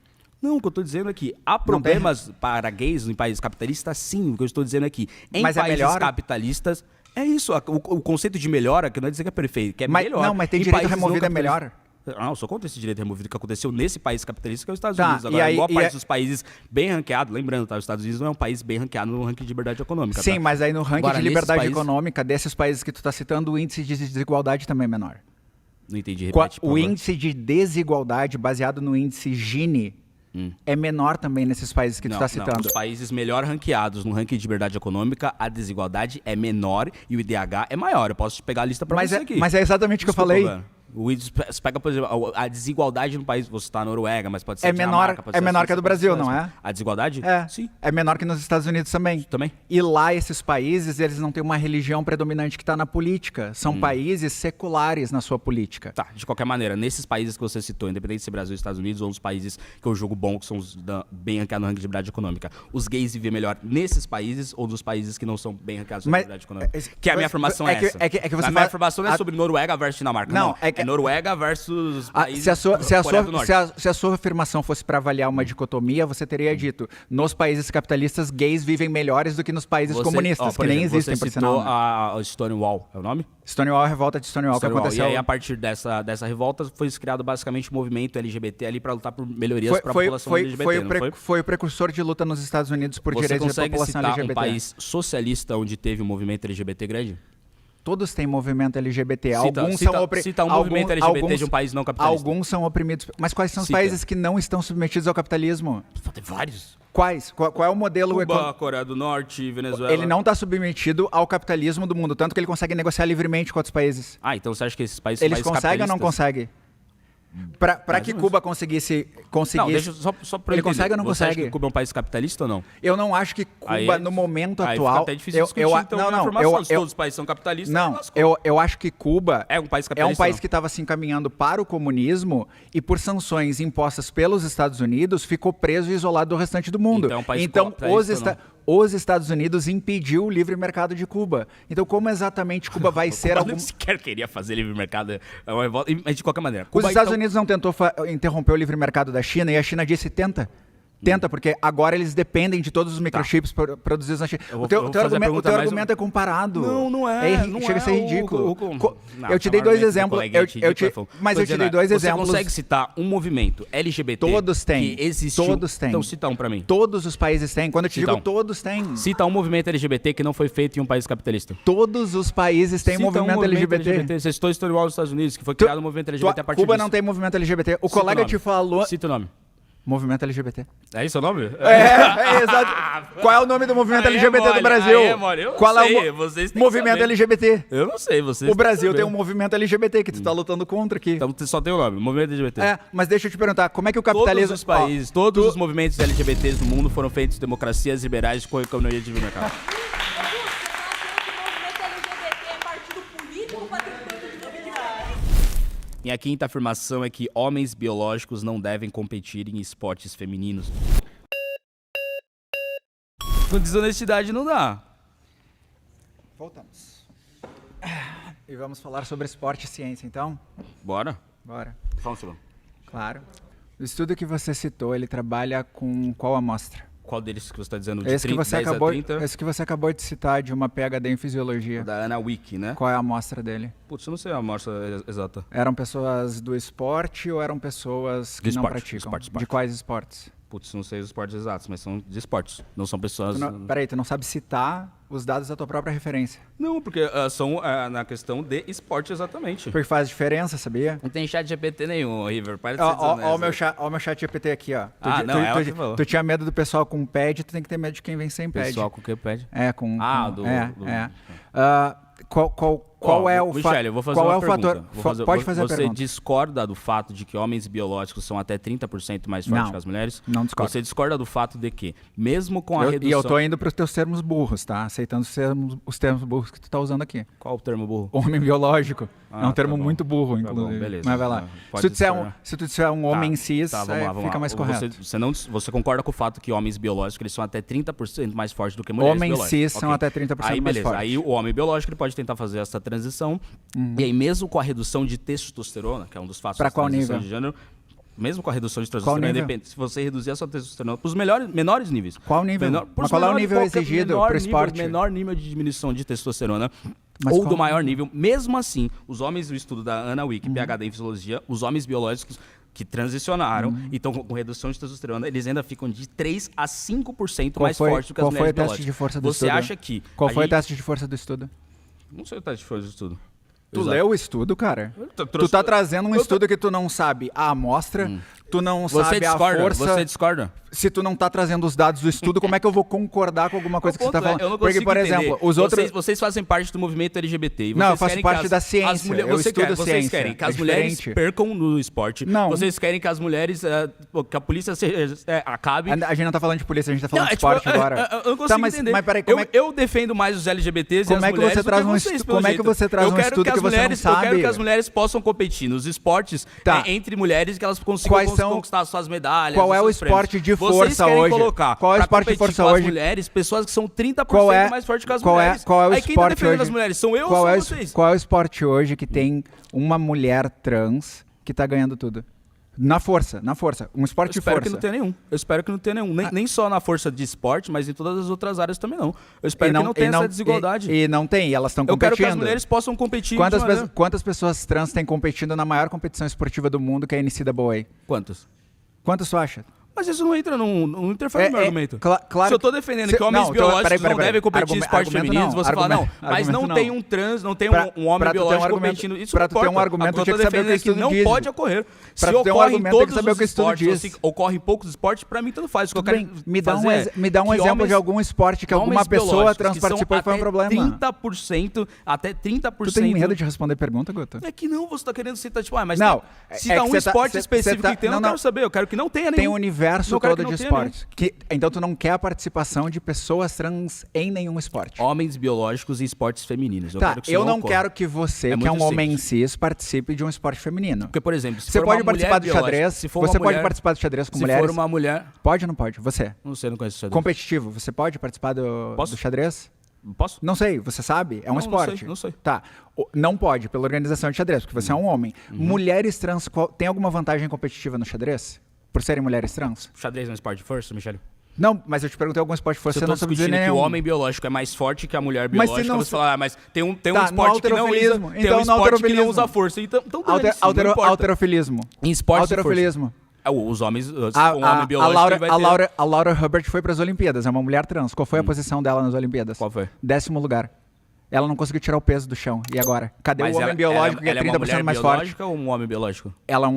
[SPEAKER 1] Não, o que eu estou dizendo é que há problemas para gays em países capitalistas, sim. O que eu estou dizendo é que em países capitalistas... É isso, o conceito de melhora, que não é dizer que é perfeito, que é melhor.
[SPEAKER 2] Não, mas tem direito removido é melhor.
[SPEAKER 1] Não, eu sou contra esse direito removido que aconteceu nesse país capitalista que é os Estados Unidos. Agora, boa parte dos países bem ranqueados, lembrando, tá, os Estados Unidos não é um país bem ranqueado no ranking de liberdade econômica.
[SPEAKER 2] Sim,
[SPEAKER 1] tá?
[SPEAKER 2] mas aí no ranking de liberdade econômica desses países que tu está citando, o índice de desigualdade também é menor.
[SPEAKER 1] Não entendi, repete,
[SPEAKER 2] o índice de desigualdade baseado no índice Gini é menor também nesses países que tu está citando.
[SPEAKER 1] Os países melhor ranqueados no ranking de liberdade econômica, a desigualdade é menor e o IDH é maior. Eu posso te pegar a lista para você aqui.
[SPEAKER 2] Mas é exatamente o que eu falei.
[SPEAKER 1] Você pega, por exemplo, a desigualdade no país, você está na Noruega, mas pode ser
[SPEAKER 2] menor que a do Brasil, não é?
[SPEAKER 1] A desigualdade?
[SPEAKER 2] Sim. É menor que nos Estados Unidos também. E lá, esses países, eles não têm uma religião predominante que está na política. São países seculares na sua política.
[SPEAKER 1] Tá, de qualquer maneira, nesses países que você citou, independente de ser Brasil, Estados Unidos ou os países que eu jogo bom, que são os bem ranqueados no ranking de liberdade econômica, os gays vivem melhor nesses países ou dos países que não são bem ranqueados na liberdade econômica? Que a minha afirmação é essa. A minha afirmação não é sobre Noruega versus Dinamarca, não. É Noruega versus países
[SPEAKER 2] se a sua afirmação fosse para avaliar uma dicotomia, você teria dito, nos países capitalistas, gays vivem melhores do que nos países comunistas, que nem existem, por sinal.
[SPEAKER 1] Você citou a Stonewall, é o nome?
[SPEAKER 2] Stonewall, a revolta de Stonewall que aconteceu.
[SPEAKER 1] E aí, a partir dessa revolta, foi criado basicamente um movimento LGBT ali para lutar por melhorias para a população LGBT,
[SPEAKER 2] foi o precursor de luta nos Estados Unidos por direitos da população LGBT.
[SPEAKER 1] Você consegue citar um país socialista onde teve um movimento LGBT grande?
[SPEAKER 2] Todos têm movimento LGBT.
[SPEAKER 1] Cita um movimento LGBT de um país não capitalista.
[SPEAKER 2] Alguns são oprimidos. Mas quais são os países que não estão submetidos ao capitalismo?
[SPEAKER 1] Tem vários.
[SPEAKER 2] Quais? Qual é o modelo
[SPEAKER 1] econômico? Coreia do Norte, Venezuela.
[SPEAKER 2] Ele não está submetido ao capitalismo do mundo, tanto que ele consegue negociar livremente com outros países.
[SPEAKER 1] Então você acha que esses países
[SPEAKER 2] são países capitalistas? Eles conseguem ou não conseguem? Para que Cuba conseguisse...
[SPEAKER 1] Não, deixa só pra
[SPEAKER 2] ele consegue ou não consegue?
[SPEAKER 1] Você acha que Cuba é um país capitalista ou não?
[SPEAKER 2] Eu não acho que Cuba, no momento atual...
[SPEAKER 1] Fica até difícil discutir, se todos os países são capitalistas...
[SPEAKER 2] Não, eu acho que Cuba
[SPEAKER 1] é um país capitalista.
[SPEAKER 2] É um país que estava se encaminhando para o comunismo e por sanções impostas pelos Estados Unidos ficou preso e isolado do restante do mundo. Então os Estados Unidos impediu o livre mercado de Cuba. Então, como exatamente Cuba vai ser...
[SPEAKER 1] Cuba não sequer queria fazer livre mercado, mas de qualquer maneira.
[SPEAKER 2] Os Estados Unidos não tentou interromper o livre mercado da China e a China disse tenta. Tenta, porque agora eles dependem de todos os microchips produzidos na China. O teu argumento é comparado.
[SPEAKER 1] Não é.
[SPEAKER 2] Chega a ser ridículo. Eu te dei 2 exemplos. Mas eu te dei 2 exemplos.
[SPEAKER 1] Você consegue citar um movimento LGBT
[SPEAKER 2] todos têm.
[SPEAKER 1] Que existiu?
[SPEAKER 2] Todos têm.
[SPEAKER 1] Então cita um pra mim.
[SPEAKER 2] Todos os países têm. Quando eu te digo todos têm.
[SPEAKER 1] Cita um movimento LGBT que não foi feito em um país capitalista.
[SPEAKER 2] Todos os países têm movimento LGBT.
[SPEAKER 1] Você citou Stonewall nos Estados Unidos, que foi criado um movimento LGBT a partir disso.
[SPEAKER 2] Cuba não tem movimento LGBT. O colega te falou...
[SPEAKER 1] Cita o nome.
[SPEAKER 2] Movimento LGBT.
[SPEAKER 1] É isso o nome?
[SPEAKER 2] Exato. Qual é o nome do movimento LGBT do Brasil? Qual é o movimento LGBT?
[SPEAKER 1] Eu não sei, vocês.
[SPEAKER 2] O Brasil tem um movimento LGBT que tu tá lutando contra aqui.
[SPEAKER 1] Então só tem o nome, movimento LGBT.
[SPEAKER 2] Mas deixa eu te perguntar, como é que o capitalismo...
[SPEAKER 1] Todos os movimentos LGBTs do mundo foram feitos em democracias liberais com economia de mercado. Minha quinta afirmação é que homens biológicos não devem competir em esportes femininos. Com desonestidade não dá.
[SPEAKER 2] Voltamos. E vamos falar sobre esporte e ciência, então?
[SPEAKER 1] Bora. Só um segundo.
[SPEAKER 2] Claro. O estudo que você citou, ele trabalha com qual amostra?
[SPEAKER 1] Qual deles que você está dizendo? De
[SPEAKER 2] Esse que,
[SPEAKER 1] 10 a 30?
[SPEAKER 2] esse que você acabou de citar, de uma PhD em Fisiologia.
[SPEAKER 1] Da Ana Wiki, né?
[SPEAKER 2] Qual é a amostra dele?
[SPEAKER 1] Putz, eu não sei a amostra exata.
[SPEAKER 2] Eram pessoas do esporte ou eram pessoas que
[SPEAKER 1] De
[SPEAKER 2] não
[SPEAKER 1] esporte,
[SPEAKER 2] praticam?
[SPEAKER 1] esporte.
[SPEAKER 2] De quais esportes?
[SPEAKER 1] Putz, não sei os esportes exatos, mas são de esportes. Não são pessoas...
[SPEAKER 2] Peraí, tu não sabe citar os dados da tua própria referência.
[SPEAKER 1] Não, porque são na questão de esporte exatamente.
[SPEAKER 2] Porque faz diferença, sabia?
[SPEAKER 1] Não tem chat GPT nenhum, River. Para de ser desonesto.
[SPEAKER 2] Ó o meu chat GPT aqui, ó.
[SPEAKER 1] ela que falou.
[SPEAKER 2] Tu tinha medo do pessoal com pad, tu tem que ter medo de quem vem sem pad.
[SPEAKER 1] Pessoal com o que pede?
[SPEAKER 2] Qual é o fator?
[SPEAKER 1] Michele, eu vou fazer uma pergunta.
[SPEAKER 2] Pode fazer a
[SPEAKER 1] você
[SPEAKER 2] pergunta.
[SPEAKER 1] discorda do fato de que homens biológicos são até 30% mais fortes que as mulheres?
[SPEAKER 2] Não discordo.
[SPEAKER 1] Você discorda do fato de que, mesmo com a redução...
[SPEAKER 2] E eu tô indo para os teus termos burros, tá? Aceitando os termos burros que tu tá usando aqui.
[SPEAKER 1] Qual o termo burro?
[SPEAKER 2] Homem biológico. É um termo
[SPEAKER 1] tá bom.
[SPEAKER 2] muito burro,
[SPEAKER 1] Tá
[SPEAKER 2] inclusive.
[SPEAKER 1] bom, beleza.
[SPEAKER 2] Mas vai lá. Se tu disser um homem cis, fica mais correto.
[SPEAKER 1] Você concorda com o fato que homens biológicos eles são até 30% mais fortes do que mulheres
[SPEAKER 2] Homens
[SPEAKER 1] biológicas?
[SPEAKER 2] cis são até 30%
[SPEAKER 1] aí,
[SPEAKER 2] mais
[SPEAKER 1] beleza.
[SPEAKER 2] fortes.
[SPEAKER 1] Aí o homem biológico ele pode tentar fazer essa transição. E aí mesmo com a redução de testosterona, que é um dos fatos
[SPEAKER 2] pra
[SPEAKER 1] da
[SPEAKER 2] qual
[SPEAKER 1] transição
[SPEAKER 2] nível?
[SPEAKER 1] de gênero, mesmo com a redução de
[SPEAKER 2] Qual
[SPEAKER 1] testosterona,
[SPEAKER 2] nível?
[SPEAKER 1] independente, se você reduzir a sua testosterona para os menores níveis.
[SPEAKER 2] Qual nível?
[SPEAKER 1] Pros
[SPEAKER 2] Mas qual é o
[SPEAKER 1] menores,
[SPEAKER 2] nível
[SPEAKER 1] qualquer
[SPEAKER 2] exigido pro esporte?
[SPEAKER 1] Menor nível de diminuição de testosterona.
[SPEAKER 2] Mas
[SPEAKER 1] Ou
[SPEAKER 2] qual
[SPEAKER 1] do maior nível. Mesmo assim, os homens do estudo da Ana Wiki, PhD em Fisiologia, os homens biológicos que transicionaram e estão com redução de testosterona, eles ainda ficam de 3 a 5% mais fortes do que as mulheres biológicas.
[SPEAKER 2] Qual foi o teste de força do estudo?
[SPEAKER 1] Você acha que...
[SPEAKER 2] Qual foi o teste de força do estudo?
[SPEAKER 1] Não sei o teste de força do estudo.
[SPEAKER 2] Tu
[SPEAKER 1] Exato.
[SPEAKER 2] leu o estudo, cara?
[SPEAKER 1] Eu
[SPEAKER 2] Tu tá trazendo um estudo que tu não sabe a amostra, tu não sabe a força.
[SPEAKER 1] Você discorda?
[SPEAKER 2] Se tu não tá trazendo os dados do estudo, como é que eu vou concordar com alguma coisa que você tá falando?
[SPEAKER 1] Eu não
[SPEAKER 2] Porque,
[SPEAKER 1] consigo
[SPEAKER 2] por
[SPEAKER 1] entender.
[SPEAKER 2] exemplo, os outros...
[SPEAKER 1] Vocês fazem parte do movimento LGBT. E
[SPEAKER 2] Não, eu
[SPEAKER 1] vocês
[SPEAKER 2] faço
[SPEAKER 1] querem
[SPEAKER 2] parte
[SPEAKER 1] que
[SPEAKER 2] da ciência, eu estudo
[SPEAKER 1] vocês
[SPEAKER 2] ciência,
[SPEAKER 1] querem que
[SPEAKER 2] é
[SPEAKER 1] as mulheres
[SPEAKER 2] diferente.
[SPEAKER 1] percam no esporte.
[SPEAKER 2] Não.
[SPEAKER 1] Vocês querem que as mulheres... que a polícia acabe...
[SPEAKER 2] A gente não tá falando de polícia, a gente tá falando de
[SPEAKER 1] tipo,
[SPEAKER 2] esporte agora.
[SPEAKER 1] Eu não consigo
[SPEAKER 2] mas,
[SPEAKER 1] entender.
[SPEAKER 2] Mas peraí,
[SPEAKER 1] eu defendo mais os LGBTs e as
[SPEAKER 2] como é que
[SPEAKER 1] mulheres
[SPEAKER 2] você traz
[SPEAKER 1] do que
[SPEAKER 2] um
[SPEAKER 1] vocês,
[SPEAKER 2] estudo?
[SPEAKER 1] pelo
[SPEAKER 2] Como é que
[SPEAKER 1] jeito.
[SPEAKER 2] você traz um estudo que você não sabe?
[SPEAKER 1] Eu quero que as mulheres possam competir nos esportes entre mulheres, que elas consigam conquistar suas medalhas.
[SPEAKER 2] Qual é o esporte de força hoje?
[SPEAKER 1] Colocar
[SPEAKER 2] qual é o esporte de força hoje?
[SPEAKER 1] As mulheres, pessoas que são 30% mais fortes que as mulheres.
[SPEAKER 2] Qual é o
[SPEAKER 1] Aí quem tá
[SPEAKER 2] esporte
[SPEAKER 1] defendendo
[SPEAKER 2] hoje?
[SPEAKER 1] as mulheres? São eu ou são vocês?
[SPEAKER 2] Qual é o esporte hoje que tem uma mulher trans que tá ganhando tudo? Na força. Um esporte de força.
[SPEAKER 1] Eu espero que não tenha nenhum. Nem só na força de esporte, mas em todas as outras áreas também não. Eu espero que não tenha essa desigualdade.
[SPEAKER 2] E não tem, elas estão competindo.
[SPEAKER 1] Eu quero que as mulheres possam competir.
[SPEAKER 2] Quantas pessoas trans têm competindo na maior competição esportiva do mundo, que é a NCAA?
[SPEAKER 1] Quantas
[SPEAKER 2] tu acha?
[SPEAKER 1] Mas isso não entra, não interfere no meu argumento.
[SPEAKER 2] Claro,
[SPEAKER 1] se eu tô defendendo que homens biológicos não devem competir em esportes femininos, você fala, não, mas não tem um trans, não tem um homem biológico competindo. Isso não importa.
[SPEAKER 2] Pra tu ter um argumento,
[SPEAKER 1] eu tô defendendo é que não pode ocorrer. Se ocorre em todos os esportes, ou se ocorre em poucos esportes, pra mim tanto faz.
[SPEAKER 2] Me dá um exemplo de algum esporte que alguma pessoa trans participou e foi um problema.
[SPEAKER 1] 30%, até 30%.
[SPEAKER 2] Tu tem medo de responder pergunta, Guto?
[SPEAKER 1] É que não, você tá querendo citar, tipo, mas se
[SPEAKER 2] é
[SPEAKER 1] dá um esporte específico que tem, eu não quero saber, eu quero que não tenha nenhum.
[SPEAKER 2] Tem um universo todo de esportes. Então tu não quer a participação de pessoas trans em nenhum esporte.
[SPEAKER 1] Homens biológicos e esportes femininos.
[SPEAKER 2] Eu não quero que você, que é um homem cis, participe de um esporte feminino.
[SPEAKER 1] Porque, por exemplo, se
[SPEAKER 2] você
[SPEAKER 1] for
[SPEAKER 2] pode
[SPEAKER 1] uma
[SPEAKER 2] participar do
[SPEAKER 1] mulher
[SPEAKER 2] xadrez, você pode participar do xadrez com mulheres.
[SPEAKER 1] Se for uma mulher...
[SPEAKER 2] Pode ou não pode? Você.
[SPEAKER 1] Não sei, não conheço xadrez.
[SPEAKER 2] Competitivo, você pode participar do xadrez?
[SPEAKER 1] Posso?
[SPEAKER 2] Não sei, você sabe? É um esporte.
[SPEAKER 1] Não sei.
[SPEAKER 2] Tá. Não pode, pela organização de xadrez, porque você é um homem. Mulheres trans, tem alguma vantagem competitiva no xadrez? Por serem mulheres trans?
[SPEAKER 1] Xadrez é um esporte de força, Michele?
[SPEAKER 2] Não, mas eu te perguntei algum esporte de força, você não sabe dizer
[SPEAKER 1] nenhum.
[SPEAKER 2] nenhum.
[SPEAKER 1] Que o homem biológico é mais forte que a mulher biológica,
[SPEAKER 2] mas se não,
[SPEAKER 1] você fala, mas tem um esporte que não usa,
[SPEAKER 2] então,
[SPEAKER 1] esporte que não usa força. Então
[SPEAKER 2] alterofilismo.
[SPEAKER 1] Em esporte
[SPEAKER 2] alterofilismo.
[SPEAKER 1] Os homens, um homem biológico vai ter...
[SPEAKER 2] A Laura Hubbard foi para as Olimpíadas, é uma mulher trans. Qual foi a posição dela nas Olimpíadas?
[SPEAKER 1] Qual foi?
[SPEAKER 2] 10º lugar. Ela não conseguiu tirar o peso do chão. E agora? Cadê o homem biológico que é 30% mais forte?
[SPEAKER 1] Ela é uma mulher biológica ou um homem biológico?
[SPEAKER 2] Ela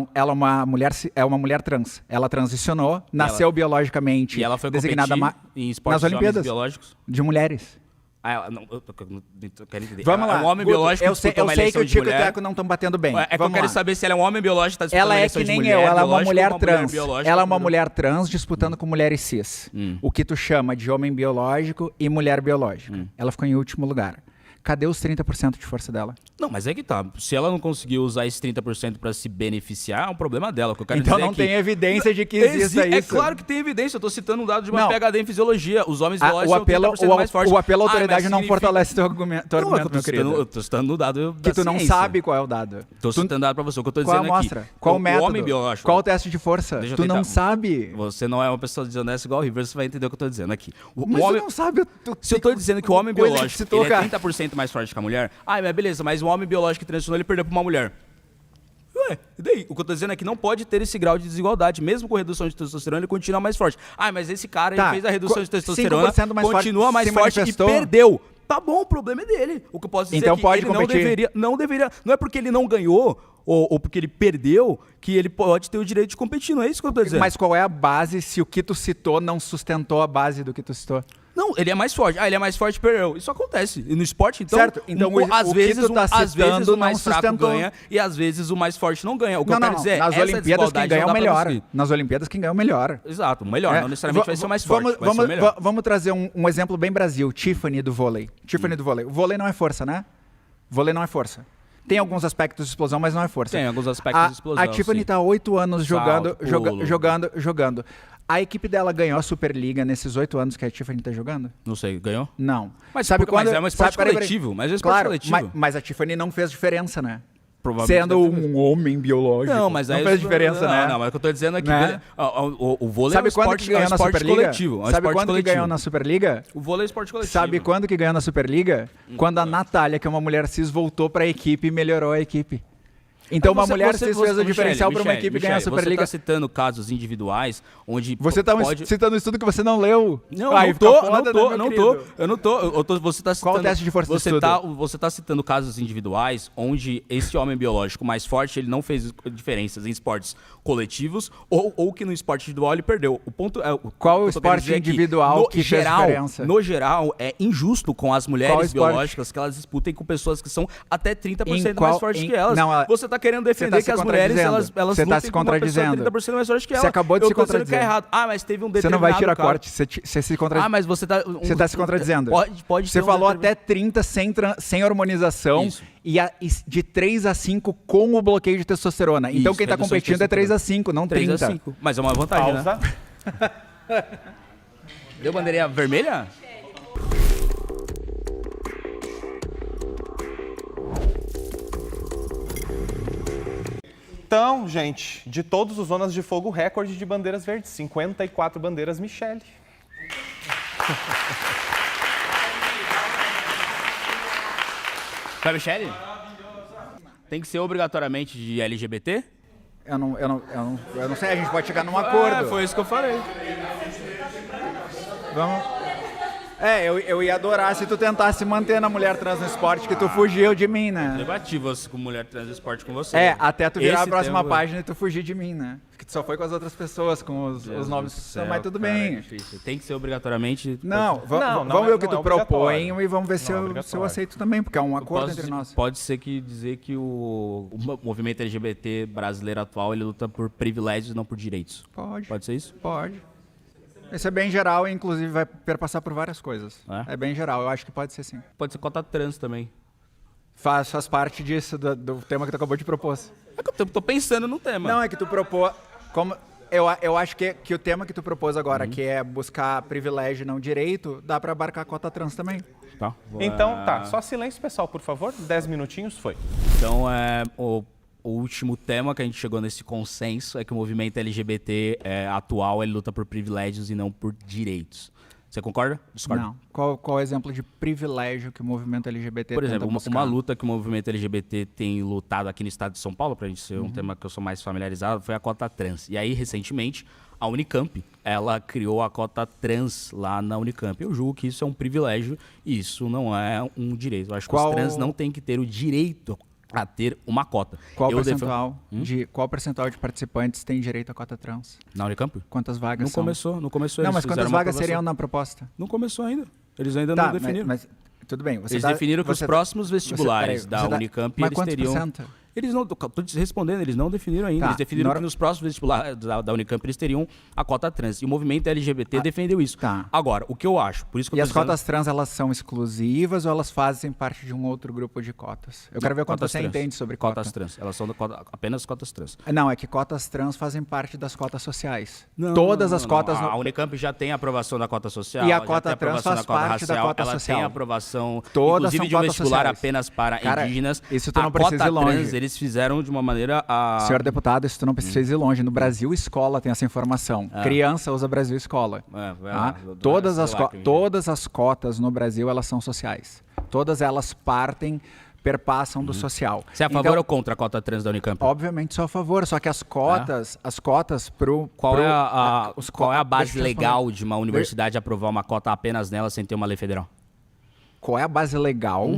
[SPEAKER 2] é uma mulher trans. Ela transicionou, nasceu biologicamente.
[SPEAKER 1] E ela foi
[SPEAKER 2] designada
[SPEAKER 1] em esportes
[SPEAKER 2] nas Olimpíadas
[SPEAKER 1] biológicos?
[SPEAKER 2] De mulheres.
[SPEAKER 1] Eu quero entender.
[SPEAKER 2] Vamos lá.
[SPEAKER 1] Um homem biológico
[SPEAKER 2] eu sei que o Tico e o Teco não estão batendo bem.
[SPEAKER 1] É que eu quero saber se ela é um homem biológico, tá disputando
[SPEAKER 2] ela é que nem eu, ela é uma mulher trans. Ela é uma mulher trans disputando com mulheres cis. O que tu chama de homem biológico e mulher biológica. Ela ficou em último lugar. Cadê os 30% de força dela?
[SPEAKER 1] Não, mas é que tá. Se ela não conseguiu usar esse 30% pra se beneficiar, é um problema dela. O que eu quero
[SPEAKER 2] Então
[SPEAKER 1] dizer
[SPEAKER 2] não
[SPEAKER 1] é que
[SPEAKER 2] tem evidência de que exista isso.
[SPEAKER 1] É claro que tem evidência. Eu tô citando um dado de uma
[SPEAKER 2] Não.
[SPEAKER 1] PhD em fisiologia. Os homens biológicos
[SPEAKER 2] o
[SPEAKER 1] são
[SPEAKER 2] apelo,
[SPEAKER 1] 30% mais fortes.
[SPEAKER 2] o apelo à
[SPEAKER 1] mas
[SPEAKER 2] autoridade não
[SPEAKER 1] significa-
[SPEAKER 2] fortalece teu argumento,
[SPEAKER 1] Não, é que
[SPEAKER 2] meu querido.
[SPEAKER 1] eu tô citando o dado da
[SPEAKER 2] Que tu não
[SPEAKER 1] ciência.
[SPEAKER 2] sabe qual é o dado.
[SPEAKER 1] Tô citando dado pra você. O que eu tô
[SPEAKER 2] Qual a
[SPEAKER 1] dizendo aqui.
[SPEAKER 2] amostra? Qual o método?
[SPEAKER 1] homem biológico.
[SPEAKER 2] Qual o teste de força?
[SPEAKER 1] Deixa eu
[SPEAKER 2] Tu não
[SPEAKER 1] tentar.
[SPEAKER 2] sabe.
[SPEAKER 1] Você não é uma pessoa desonesta igual o River, você vai entender o que eu tô dizendo aqui.
[SPEAKER 2] Mas tu não sabe.
[SPEAKER 1] Se eu tô dizendo que o homem
[SPEAKER 2] coisa que
[SPEAKER 1] biológico
[SPEAKER 2] citou,
[SPEAKER 1] ele é
[SPEAKER 2] cara.
[SPEAKER 1] 30% mais forte que a mulher, mas beleza, mas o homem biológico que transicionou, ele perdeu pra uma mulher. Ué, e daí? O que eu tô dizendo é que não pode ter esse grau de desigualdade. Mesmo com redução de testosterona, ele continua mais forte. Mas esse cara,
[SPEAKER 2] Tá,
[SPEAKER 1] ele fez a redução de testosterona,
[SPEAKER 2] 5% mais forte,
[SPEAKER 1] continua mais
[SPEAKER 2] se
[SPEAKER 1] forte e
[SPEAKER 2] manifestou.
[SPEAKER 1] perdeu. Tá bom, o problema é dele. O que eu posso dizer
[SPEAKER 2] Então
[SPEAKER 1] é que
[SPEAKER 2] pode
[SPEAKER 1] ele
[SPEAKER 2] competir.
[SPEAKER 1] não deveria. Não é porque ele não ganhou ou porque ele perdeu que ele pode ter o direito de competir. Não é isso que eu tô dizendo.
[SPEAKER 2] Mas qual é a base se o que tu citou não sustentou a base do que tu citou?
[SPEAKER 1] Não, ele é mais forte. Ele é mais forte, perdeu. Isso acontece. E no esporte, então,
[SPEAKER 2] Certo. Então,
[SPEAKER 1] às
[SPEAKER 2] o que
[SPEAKER 1] vezes,
[SPEAKER 2] tu tá
[SPEAKER 1] às vezes
[SPEAKER 2] citando
[SPEAKER 1] o mais
[SPEAKER 2] não
[SPEAKER 1] fraco
[SPEAKER 2] sustentou.
[SPEAKER 1] ganha e às vezes o mais forte não ganha. O que
[SPEAKER 2] Não,
[SPEAKER 1] eu
[SPEAKER 2] não,
[SPEAKER 1] quero dizer é
[SPEAKER 2] nas
[SPEAKER 1] essa
[SPEAKER 2] Olimpíadas quem
[SPEAKER 1] desigualdade
[SPEAKER 2] ganha é
[SPEAKER 1] não
[SPEAKER 2] o
[SPEAKER 1] dá pra
[SPEAKER 2] melhor.
[SPEAKER 1] conseguir.
[SPEAKER 2] Nas Olimpíadas quem ganha é o melhor.
[SPEAKER 1] Exato, o melhor.
[SPEAKER 2] É.
[SPEAKER 1] Não necessariamente vai ser o mais forte, vai ser o
[SPEAKER 2] Vamos,
[SPEAKER 1] melhor.
[SPEAKER 2] vamos trazer um exemplo bem Brasil. Tiffany do vôlei. Tiffany do vôlei. O vôlei não é força, né? Vôlei não é força. Tem alguns aspectos de explosão, mas não é força.
[SPEAKER 1] Tem alguns aspectos de explosão,
[SPEAKER 2] A Tiffany
[SPEAKER 1] sim.
[SPEAKER 2] está há 8 anos jogando,
[SPEAKER 1] pulo.
[SPEAKER 2] jogando. A equipe dela ganhou a Superliga nesses 8 anos que a Tiffany está jogando?
[SPEAKER 1] Não sei, ganhou?
[SPEAKER 2] Não.
[SPEAKER 1] Mas é um esporte coletivo. Mas é um esporte
[SPEAKER 2] Claro,
[SPEAKER 1] coletivo.
[SPEAKER 2] mas a Tiffany não fez diferença, né?
[SPEAKER 1] Provavelmente
[SPEAKER 2] Sendo
[SPEAKER 1] deve ter
[SPEAKER 2] um homem biológico.
[SPEAKER 1] Não, mas aí
[SPEAKER 2] não fez diferença,
[SPEAKER 1] não,
[SPEAKER 2] né?
[SPEAKER 1] Não, mas o que eu tô dizendo é que
[SPEAKER 2] Né?
[SPEAKER 1] o vôlei
[SPEAKER 2] Sabe
[SPEAKER 1] é um
[SPEAKER 2] quando
[SPEAKER 1] esporte,
[SPEAKER 2] que ganhou
[SPEAKER 1] é um
[SPEAKER 2] na
[SPEAKER 1] esporte
[SPEAKER 2] Superliga?
[SPEAKER 1] coletivo. É um
[SPEAKER 2] Sabe
[SPEAKER 1] esporte
[SPEAKER 2] quando que
[SPEAKER 1] coletivo.
[SPEAKER 2] ganhou na Superliga?
[SPEAKER 1] O vôlei é esporte coletivo.
[SPEAKER 2] Sabe quando que ganhou na Superliga? Quando a Natália, que é uma mulher cis, voltou para a equipe e melhorou a equipe. Então uma mulher cis fez o diferencial para uma equipe ganhar a Superliga.
[SPEAKER 1] Você tá citando casos individuais onde
[SPEAKER 2] Você está
[SPEAKER 1] pode...
[SPEAKER 2] citando um estudo que você não leu.
[SPEAKER 1] Não,
[SPEAKER 2] Aí
[SPEAKER 1] não
[SPEAKER 2] fica
[SPEAKER 1] tô,
[SPEAKER 2] foda,
[SPEAKER 1] não
[SPEAKER 2] né,
[SPEAKER 1] tô,
[SPEAKER 2] meu
[SPEAKER 1] não
[SPEAKER 2] querido?
[SPEAKER 1] tô. Eu não tô. Você tá citando,
[SPEAKER 2] Qual o teste de força do
[SPEAKER 1] você
[SPEAKER 2] estudo?
[SPEAKER 1] Você tá citando casos individuais onde esse homem biológico mais forte, ele não fez diferenças em esportes coletivos ou que no esporte individual ele perdeu. O ponto é...
[SPEAKER 2] Qual o
[SPEAKER 1] que eu tô querendo
[SPEAKER 2] esporte
[SPEAKER 1] dizer é que,
[SPEAKER 2] individual
[SPEAKER 1] no
[SPEAKER 2] que
[SPEAKER 1] geral,
[SPEAKER 2] fez diferença?
[SPEAKER 1] No geral, é injusto com as
[SPEAKER 2] Qual
[SPEAKER 1] mulheres
[SPEAKER 2] esporte?
[SPEAKER 1] biológicas que elas disputem com pessoas que são até 30%
[SPEAKER 2] qual-
[SPEAKER 1] mais fortes
[SPEAKER 2] em-
[SPEAKER 1] que elas.
[SPEAKER 2] não,
[SPEAKER 1] Você tá querendo defender
[SPEAKER 2] tá se
[SPEAKER 1] que as mulheres,
[SPEAKER 2] contradizendo.
[SPEAKER 1] elas
[SPEAKER 2] Você tá
[SPEAKER 1] lutem
[SPEAKER 2] se
[SPEAKER 1] com uma pessoa
[SPEAKER 2] contradizendo.
[SPEAKER 1] 30% mais forte que ela.
[SPEAKER 2] Você acabou de se
[SPEAKER 1] Eu tô dizendo que é
[SPEAKER 2] contradizer.
[SPEAKER 1] errado. Mas teve um
[SPEAKER 2] Você
[SPEAKER 1] determinado
[SPEAKER 2] não vai tirar
[SPEAKER 1] cara-
[SPEAKER 2] corte. Você se contradiz.
[SPEAKER 1] mas você tá...
[SPEAKER 2] Você está se contradizendo.
[SPEAKER 1] Pode
[SPEAKER 2] Você
[SPEAKER 1] ter um
[SPEAKER 2] falou
[SPEAKER 1] determin-
[SPEAKER 2] até 30 sem hormonização
[SPEAKER 1] Isso.
[SPEAKER 2] e de 3 a 5 com o bloqueio de testosterona. Então
[SPEAKER 1] Isso,
[SPEAKER 2] quem está
[SPEAKER 1] redução de
[SPEAKER 2] competindo é 3 a
[SPEAKER 1] testosterona.
[SPEAKER 2] 5, não
[SPEAKER 1] 3
[SPEAKER 2] 30.
[SPEAKER 1] a 5. Mas é uma vantagem,
[SPEAKER 6] Pausa.
[SPEAKER 1] né? Deu bandeirinha vermelha?
[SPEAKER 6] Então, gente, de todos os Zonas de Fogo, recorde de bandeiras verdes. 54 bandeiras Michele.
[SPEAKER 1] Vai, Michele? Tem que ser obrigatoriamente de LGBT?
[SPEAKER 2] Eu não sei, a gente pode chegar num acordo.
[SPEAKER 1] Foi isso que eu falei.
[SPEAKER 2] Vamos. Eu ia adorar se tu tentasse manter na mulher trans no esporte, que tu fugiu de mim, né?
[SPEAKER 1] Debati você com mulher trans esporte com você.
[SPEAKER 2] Até tu virar
[SPEAKER 1] Esse
[SPEAKER 2] a próxima
[SPEAKER 1] tema-
[SPEAKER 2] página e tu fugir de mim, né? Porque tu só foi com as outras pessoas, com os nomes que são, mas tudo
[SPEAKER 1] Cara, é
[SPEAKER 2] bem.
[SPEAKER 1] difícil. Tem que ser obrigatoriamente.
[SPEAKER 2] Não,
[SPEAKER 6] Não,
[SPEAKER 2] vamos ver o que
[SPEAKER 6] não é
[SPEAKER 2] tu propõe
[SPEAKER 6] obrigatório.
[SPEAKER 2] e vamos ver se
[SPEAKER 6] Não é
[SPEAKER 2] eu
[SPEAKER 6] obrigatório.
[SPEAKER 2] aceito também, porque é um acordo entre nós.
[SPEAKER 1] Pode ser que dizer que o movimento LGBT brasileiro atual ele luta por privilégios e não por direitos.
[SPEAKER 2] Pode.
[SPEAKER 1] Pode ser isso?
[SPEAKER 2] Pode. Esse é bem geral e, inclusive, vai perpassar por várias coisas.
[SPEAKER 1] É?
[SPEAKER 2] É bem geral, eu acho que pode ser sim.
[SPEAKER 1] Pode ser cota trans também.
[SPEAKER 2] Faz parte disso, do tema que tu acabou de propor.
[SPEAKER 1] É que eu tô pensando no tema.
[SPEAKER 2] Não, é que tu propôs... Eu acho que o tema que tu propôs agora, que é buscar privilégio e não direito, dá pra abarcar a cota trans também.
[SPEAKER 1] Tá.
[SPEAKER 6] Então, tá. Só silêncio, pessoal, por favor. 10 minutinhos, foi.
[SPEAKER 1] Então, o último tema que a gente chegou nesse consenso é que o movimento LGBT atual ele luta por privilégios e não por direitos. Você concorda? Discorda?
[SPEAKER 2] Não. Qual o exemplo de privilégio que o movimento LGBT
[SPEAKER 1] Por
[SPEAKER 2] tenta
[SPEAKER 1] exemplo,
[SPEAKER 2] buscar?
[SPEAKER 1] uma luta que o movimento LGBT tem lutado aqui no estado de São Paulo, pra gente ser um tema que eu sou mais familiarizado, foi a cota trans. E aí, recentemente, a Unicamp, ela criou a cota trans lá na Unicamp. Eu julgo que isso é um privilégio e isso não é um direito. Eu acho que os trans não têm que ter o direito a ter uma cota.
[SPEAKER 2] Qual
[SPEAKER 1] Eu
[SPEAKER 2] percentual de participantes tem direito à cota trans?
[SPEAKER 1] Na Unicamp?
[SPEAKER 2] Quantas vagas
[SPEAKER 1] Não
[SPEAKER 2] são?
[SPEAKER 1] começou.
[SPEAKER 2] Não,
[SPEAKER 1] eles
[SPEAKER 2] mas
[SPEAKER 1] fizeram
[SPEAKER 2] quantas
[SPEAKER 1] uma
[SPEAKER 2] vagas
[SPEAKER 1] aprovação.
[SPEAKER 2] seriam na proposta?
[SPEAKER 1] Não começou ainda. Eles ainda
[SPEAKER 2] Tá,
[SPEAKER 1] não definiram.
[SPEAKER 2] mas tudo bem.
[SPEAKER 1] Eles definiram que os próximos vestibulares da Unicamp,
[SPEAKER 2] mas
[SPEAKER 1] eles
[SPEAKER 2] quantos
[SPEAKER 1] teriam...
[SPEAKER 2] por cento?
[SPEAKER 1] Eles não, tô te respondendo, eles não definiram ainda.
[SPEAKER 2] Tá,
[SPEAKER 1] Eles definiram que nos próximos vestibulares da Unicamp eles teriam a cota trans. E o movimento LGBT defendeu isso.
[SPEAKER 2] Tá.
[SPEAKER 1] Agora, o que eu acho, por isso que eu
[SPEAKER 2] E
[SPEAKER 1] tô
[SPEAKER 2] as
[SPEAKER 1] dizendo,
[SPEAKER 2] cotas trans, elas são exclusivas ou elas fazem parte de um outro grupo de cotas? Eu quero ver quanto
[SPEAKER 1] cotas
[SPEAKER 2] você
[SPEAKER 1] trans.
[SPEAKER 2] entende sobre cota.
[SPEAKER 1] Cotas trans. Elas são apenas cotas trans.
[SPEAKER 2] Não, é que cotas trans fazem parte das cotas sociais.
[SPEAKER 1] Não,
[SPEAKER 2] Todas as
[SPEAKER 1] não.
[SPEAKER 2] cotas...
[SPEAKER 1] A Unicamp já tem a aprovação da cota social.
[SPEAKER 2] E a
[SPEAKER 1] já
[SPEAKER 2] cota
[SPEAKER 1] tem
[SPEAKER 2] trans
[SPEAKER 1] aprovação
[SPEAKER 2] faz
[SPEAKER 1] da cota
[SPEAKER 2] parte da
[SPEAKER 1] racial,
[SPEAKER 2] cota
[SPEAKER 1] ela
[SPEAKER 2] social.
[SPEAKER 1] tem aprovação,
[SPEAKER 2] Todas
[SPEAKER 1] inclusive
[SPEAKER 2] são
[SPEAKER 1] de um
[SPEAKER 2] cotas
[SPEAKER 1] vestibular
[SPEAKER 2] sociais.
[SPEAKER 1] apenas para
[SPEAKER 2] Cara,
[SPEAKER 1] indígenas.
[SPEAKER 2] isso tu não
[SPEAKER 1] a
[SPEAKER 2] precisa
[SPEAKER 1] cota
[SPEAKER 2] ir longe.
[SPEAKER 1] trans, eles fizeram de uma maneira...
[SPEAKER 2] Senhor deputado, isso tu não precisa ir longe. No Brasil, escola tem essa informação. Criança usa Brasil Escola.
[SPEAKER 1] Vai
[SPEAKER 2] Tá?
[SPEAKER 1] lá,
[SPEAKER 2] Todas
[SPEAKER 1] sei lá,
[SPEAKER 2] as cotas no Brasil, elas são sociais. Todas elas perpassam do social.
[SPEAKER 1] Você é a favor ou contra a cota trans da Unicamp?
[SPEAKER 2] Obviamente sou a favor, só que as cotas pro...
[SPEAKER 1] Qual é a base
[SPEAKER 2] Deixa eu
[SPEAKER 1] legal de uma universidade aprovar uma cota apenas nela sem ter uma lei federal?
[SPEAKER 2] Qual é a base legal?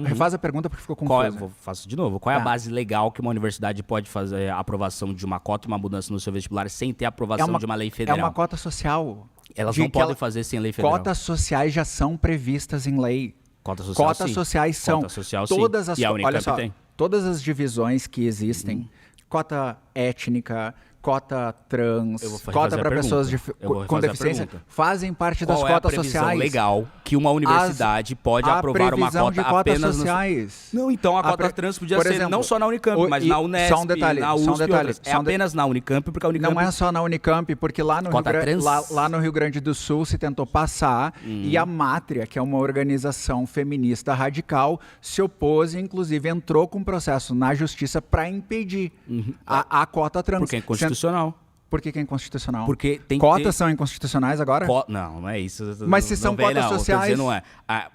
[SPEAKER 2] Refaz a pergunta porque ficou confusa.
[SPEAKER 1] Faço de novo. Qual é a
[SPEAKER 2] Tá.
[SPEAKER 1] base legal que uma universidade pode fazer a aprovação de uma cota e uma mudança no seu vestibular sem ter a aprovação de uma lei
[SPEAKER 2] É
[SPEAKER 1] federal?
[SPEAKER 2] uma cota social.
[SPEAKER 1] Elas
[SPEAKER 2] De
[SPEAKER 1] não
[SPEAKER 2] que
[SPEAKER 1] podem fazer sem lei federal.
[SPEAKER 2] Cotas sociais já são previstas em lei.
[SPEAKER 1] Cota social,
[SPEAKER 2] Cotas
[SPEAKER 1] sim.
[SPEAKER 2] sociais são
[SPEAKER 1] Cota social, sim.
[SPEAKER 2] todas as
[SPEAKER 1] E a
[SPEAKER 2] olha
[SPEAKER 1] Unicamp
[SPEAKER 2] só,
[SPEAKER 1] tem.
[SPEAKER 2] todas as divisões que existem, cota étnica, cota trans,
[SPEAKER 1] Eu vou
[SPEAKER 2] cota
[SPEAKER 1] fazer a
[SPEAKER 2] para pessoas
[SPEAKER 1] pergunta. Eu vou
[SPEAKER 2] com
[SPEAKER 1] fazer a
[SPEAKER 2] deficiência,
[SPEAKER 1] pergunta.
[SPEAKER 2] fazem parte das
[SPEAKER 1] Qual é a
[SPEAKER 2] cotas
[SPEAKER 1] previsão
[SPEAKER 2] sociais.
[SPEAKER 1] legal que uma universidade pode aprovar uma
[SPEAKER 2] previsão
[SPEAKER 1] cota
[SPEAKER 2] de cotas
[SPEAKER 1] apenas
[SPEAKER 2] sociais.
[SPEAKER 1] Não, então a cota
[SPEAKER 2] pre-
[SPEAKER 1] trans podia
[SPEAKER 2] por
[SPEAKER 1] ser
[SPEAKER 2] exemplo,
[SPEAKER 1] não só na Unicamp, mas na Unesp,
[SPEAKER 2] só um detalhe,
[SPEAKER 1] na USP
[SPEAKER 2] só um
[SPEAKER 1] e
[SPEAKER 2] detalhe,
[SPEAKER 1] outras. É
[SPEAKER 2] só um de-
[SPEAKER 1] apenas na Unicamp, porque a Unicamp...
[SPEAKER 2] Não é só na Unicamp, porque lá no,
[SPEAKER 1] Cota trans?
[SPEAKER 2] lá no Rio Grande do Sul se tentou passar e a Mátria, que é uma organização feminista radical, se opôs e inclusive entrou com um processo na justiça para impedir a cota trans.
[SPEAKER 1] Porque é inconstitucional.
[SPEAKER 2] Por que é inconstitucional?
[SPEAKER 1] Porque tem que
[SPEAKER 2] Cotas
[SPEAKER 1] ter-
[SPEAKER 2] são inconstitucionais agora?
[SPEAKER 1] Não é isso.
[SPEAKER 2] Mas se são
[SPEAKER 1] Não vem,
[SPEAKER 2] cotas
[SPEAKER 1] não.
[SPEAKER 2] sociais-
[SPEAKER 1] Tô dizendo,